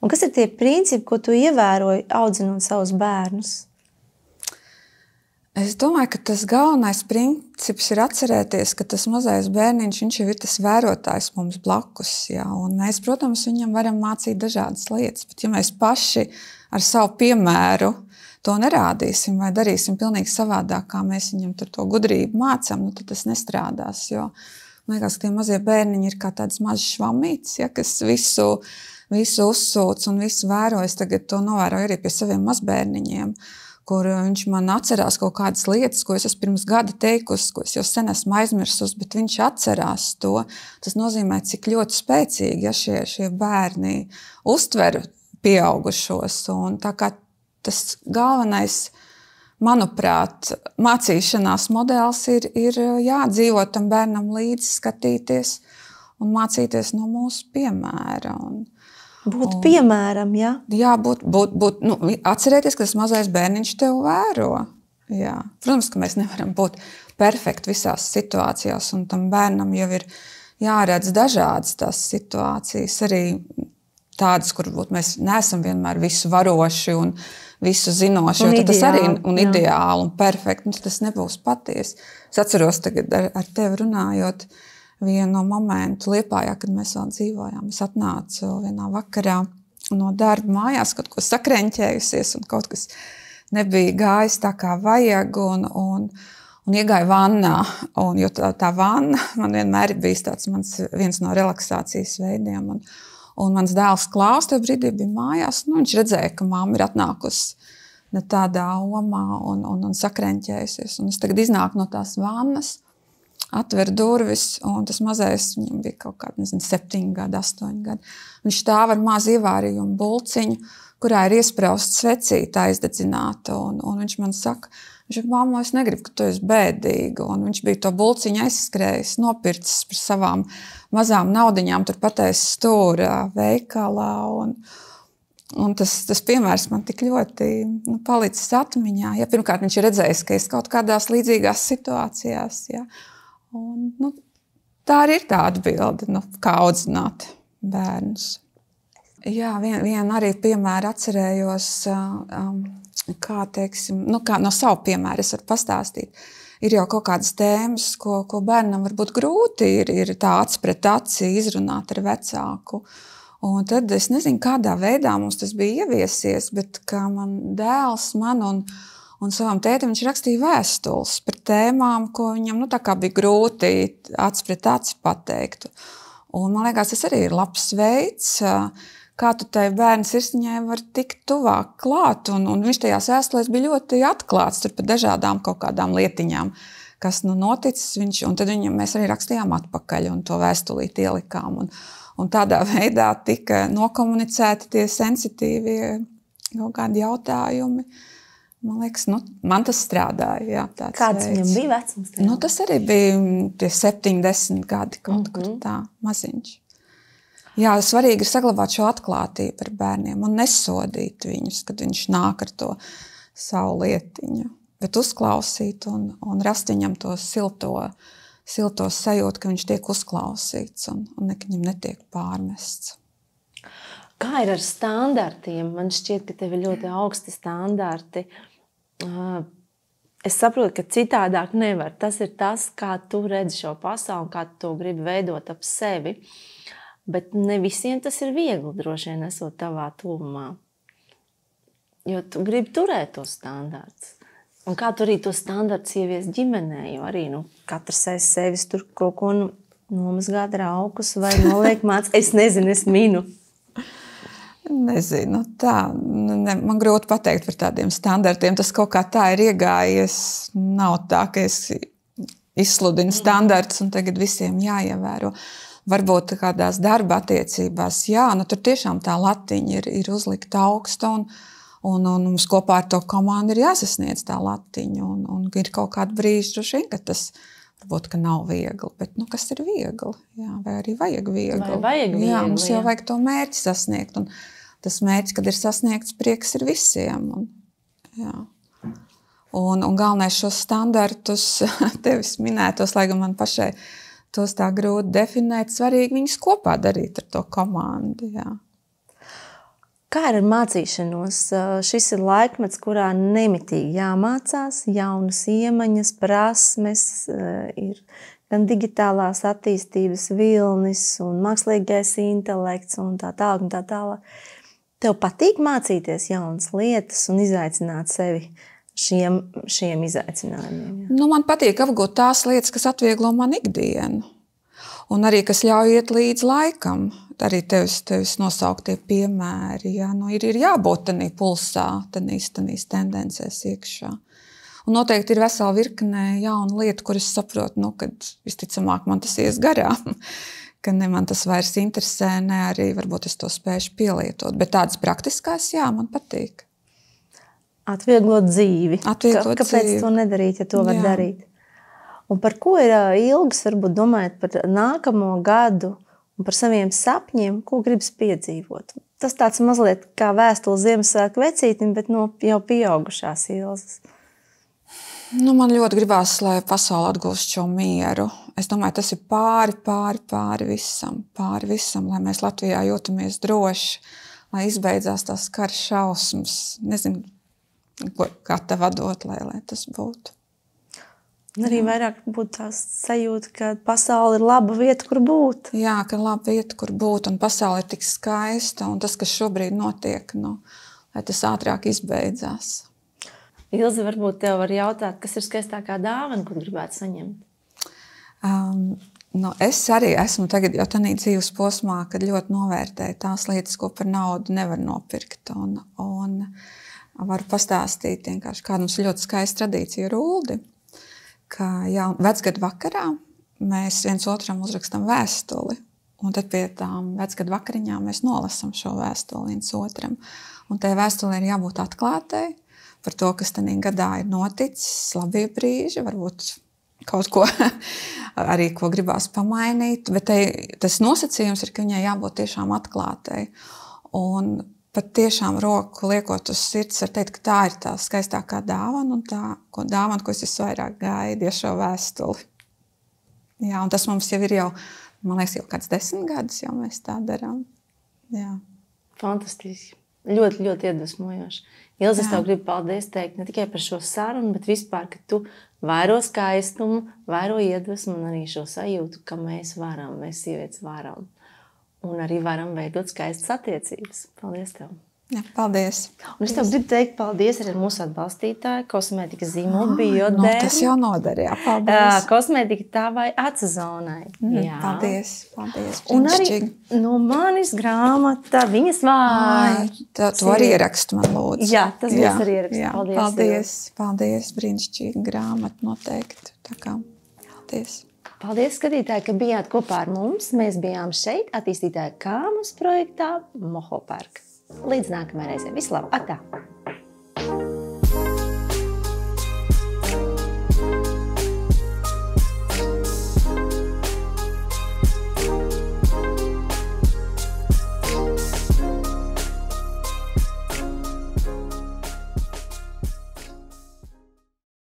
Un kas ir tie principi, ko tu ievēroji audzinot savus bērnus? Es domāju, ka tas galvenais princips ir atcerēties, ka tas mazais bērniņš, viņš jau ir tas vērotājs mums blakus. Jā, un mēs, protams, viņam varam mācīt dažādas lietas, bet ja mēs paši ar savu piemēru to nerādīsim vai darīsim pilnīgi savādāk, kā mēs viņam tur to gudrību mācām, tad tas nestrādās. Jo man liekas, ka tie mazie bērniņi ir kā tādas mazas švamītes, ja, kas visu uzsūc un visu vēro. Es tagad to novēroju arī pie saviem mazbērniņiem, kur viņš man atcerās kaut kādas lietas, ko es esmu pirms gada teikusi, ko es jau sen esmu aizmirsus, bet viņš atcerās to. Tas nozīmē, cik ļoti spēcīgi šie bērni uztver pieaugušos. Un tā kā tas galvenais, manuprāt, mācīšanās modelis ir jādzīvot tam bērnam līdzi, skatīties un mācīties no mūsu piemēra. Būt piemēram, jā? Jā, atcerieties, ka tas mazais bērniņš tev vēro. Jā. Protams, ka mēs nevaram būt perfekti visās situācijās, un tam bērnam jau ir jāredz dažādas tās situācijas, arī tādas, kur mēs neesam vienmēr visu varoši un visu zinoši, jo tas arī ir ideāli un perfekti, un tas nebūs patiesi. Es atceros tagad ar tevi runājot, vienu momentu Liepājā, kad mēs vēl dzīvojām. Es atnācu vienā vakarā no darba mājās, kaut ko sakreņķējusies un kaut kas nebija gājis tā, kā vajag, un iegāju vannā. Jo tā vanna man vienmēr ir bijis viens no relaksācijas veidiem. Un mans dēls Klaus tajā brīdī bija mājās. Viņš redzēja, ka mamma ir atnākusi ne tādā omā un sakreņķējusies. Un es tagad iznāku no tās vannas, atveru durvis, un tas mazais, viņam bija kaut kādi, 7 gadi, 8 gadi. Viņš stāv ar mazu ievārījumu bulciņu, kurā ir iesprausta svecīta aizdedzināta. Un viņš man saka, mamma, es negribu, ka tu esi bēdīga. Un viņš bija to bulciņu aizskrējis, nopircis par savām mazām naudiņām, tur pateicis stūrā veikalā. Un tas piemērs man tik ļoti palicis atmiņā. Ja, pirmkārt, viņš ir redzējis, ka es kaut kādās līdzīgās situācijās. Ja. Un, tā arī ir tā atbilde, kā audzināt bērnus. Jā, vienu arī piemēru atcerējos, kā, teiksim, kā no savu piemēru es varu pastāstīt. Ir jau kaut kādas tēmas, ko bērnam varbūt grūti ir tā aci pret aci izrunāt ar vecāku. Un tad es nezinu, kādā veidā mums tas bija ieviesies, bet kā man dēls un savam tētim viņš rakstīja vēstules par tēmām, ko viņam tā kā bija grūti aci pret aci pateikt. Un man liekas, tas arī ir labs veids, kā tu tai bērnu sirsniņai var tikt tuvāk klāt. Un viņš tajās vēstulēs bija ļoti atklāts tur par dažādām kaut kādām lietiņām, kas noticis. Un tad mēs arī rakstījām atpakaļ un to vēstulīti ielikām. Un tādā veidā tika nokomunicēti tie sensitīvie kaut kādi jautājumi. Man liekas, man tas strādāja. Jā, kāds veids. Viņam bija vecums? Tas arī bija tie 70 gadi kaut kur tā, maziņš. Jā, svarīgi ir saglabāt šo atklātību par bērniem un nesodīt viņus, kad viņš nāk ar to savu lietiņu, bet uzklausīt un rast viņam to silto sajūtu, ka viņš tiek uzklausīts un ka viņam netiek pārmests. Kā ir ar standartiem? Man šķiet, ka tev ir ļoti augsti standarti. Es saprotu, ka citādāk nevar. Tas ir tas, kā tu redzi šo pasauli, kā tu to gribi veidot ap sevi. Bet ne visiem tas ir viegli, droši vien, esot tavā tuvumā. Jo tu gribi turēt tos standartus. Un kā tu arī tos standartus ievies ģimenē, jo arī katrs aiz sevis tur kaut ko nomazgāt raukus vai noliek māc. Es nezinu, es minu. Nezinu, tā. Man grūti pateikt par tādiem standartiem. Tas kaut kā tā ir iegājies. Nav tā, ka es izsludinu standartus un tagad visiem jāievēro. Varbūt kādās darba attiecībās, jā, tur tiešām tā latiņa ir uzlikta augsta un mums kopā ar to komandu ir jāsasniedz tā latiņa un ir kaut kāda brīža, droši vien, ka tas varbūt, ka nav viegli, bet kas ir viegli, jā, vai arī vajag viegli. Jā, mums jau vajag to mērķi sasniegt un tas mērķis, kad ir sasniegts, prieks ir visiem. Un galvenais šos standartus tevis minētos, lai gan man pašai tos tā grūti definēt, svarīgi viņus kopā darīt ar to komandu. Jā. Kā ir ar mācīšanos? Šis ir laikmets, kurā nemitīgi jāmācās, jaunas iemaņas, prasmes, ir gan digitālās attīstības vilnis un mākslīgais intelekts un tā tālāk. Tev patīk mācīties jaunas lietas un izaicināt sevi šiem izaicinājumiem? Man patīk apgūt tās lietas, kas atvieglo man ikdienu. Un arī, kas ļauj iet līdz laikam. Arī tevis nosauktie piemēri. Jā, ir jābūt tanī pulsā, tanīs tendencēs iekšā. Un noteikti ir vesela virkne jauna lieta, kuras saprotu, kad visticamāk man tas ies garām. Ka ne man tas vairs interesē, ne arī varbūt es to spēšu pielietot. Bet tādas praktiskās, jā, man patīk. Atvieglot dzīvi. Kāpēc to nedarīt, ja to var darīt? Un par ko ir ilgas, varbūt domājot par nākamo gadu un par saviem sapņiem, ko gribas piedzīvot? Tas tāds mazliet kā vēstule Ziemassvētku vecītim, bet jau pieaugušās Ilzas. Man ļoti gribās, lai pasaule atgūst šo mieru. Es domāju, tas ir pāri visam, lai mēs Latvijā jūtamies droši, lai izbeidzās tās kara šausmas. Nezinu, kā tev vadot, lai tas būtu. Arī vairāk būtu tās sajūta, ka pasaule ir laba vieta, kur būt. Jā, ka laba vieta, kur būt, un pasaule ir tik skaista, un tas, kas šobrīd notiek, lai tas ātrāk izbeidzās. Ilze, varbūt tev var jautāt, kas ir skaistākā dāvana, ko gribētu saņemt? Es arī esmu tagad jau tādā dzīves posmā, kad ļoti novērtēju tās lietas, ko par naudu nevar nopirkt. Un varu pastāstīt vienkārši, kāda mums ir ļoti skaista tradīcija ar Uldi, ka jau vecgadu vakarā mēs viens otram uzrakstam vēstuli. Un tad pie tām vecgadu vakariņām mēs nolasam šo vēstuli viens otram. Un tai vēstulē ir jābūt atklātai par to, kas tajā gadā ir noticis, labie brīži, varbūt kaut ko arī, ko gribās pamainīt. Bet tas nosacījums ir, ka viņai jābūt tiešām atklātai. Un pat tiešām roku liekot uz sirds, var teikt, ka tā ir tā skaistākā dāvana un tā dāvana, ko es visvairāk gaidu, šo vēstuli. Jā, un tas mums jau ir man liekas, jau kāds 10 gadus jau mēs tā darām. Jā. Fantastiski. Ļoti, ļoti iedvesmojoši. Ilze, es tev gribu paldies teikt ne tikai par šo sarunu, bet vispār, ka tu vēro skaistumu, vēro iedvesmu un arī šo sajūtu, ka mēs varam, mēs sievietes varam. Un arī varam veidot skaistas attiecības. Paldies tev! Jā, paldies! Un es tev gribu teikt paldies arī mūsu atbalstītāju, kosmētikas zīmolu Bioderm. Tas jau noder, jā, paldies! Kosmētika Tavai Acezonai. Jā. Paldies, paldies! Un arī no manis grāmata Viņas vārdi. Tu arī ierakstu man lūdzu. Jā, tas būs arī ierakstu. Paldies! Paldies, brīnišķīga grāmata noteikti. Tā kā, paldies! Paldies, skatītāji, ka bijāt kopā ar mums. Mēs bijām šeit attīstītāja Kāmas projektā Moho Park. Līdz nākamajai reizei. Vislabāk! Atā!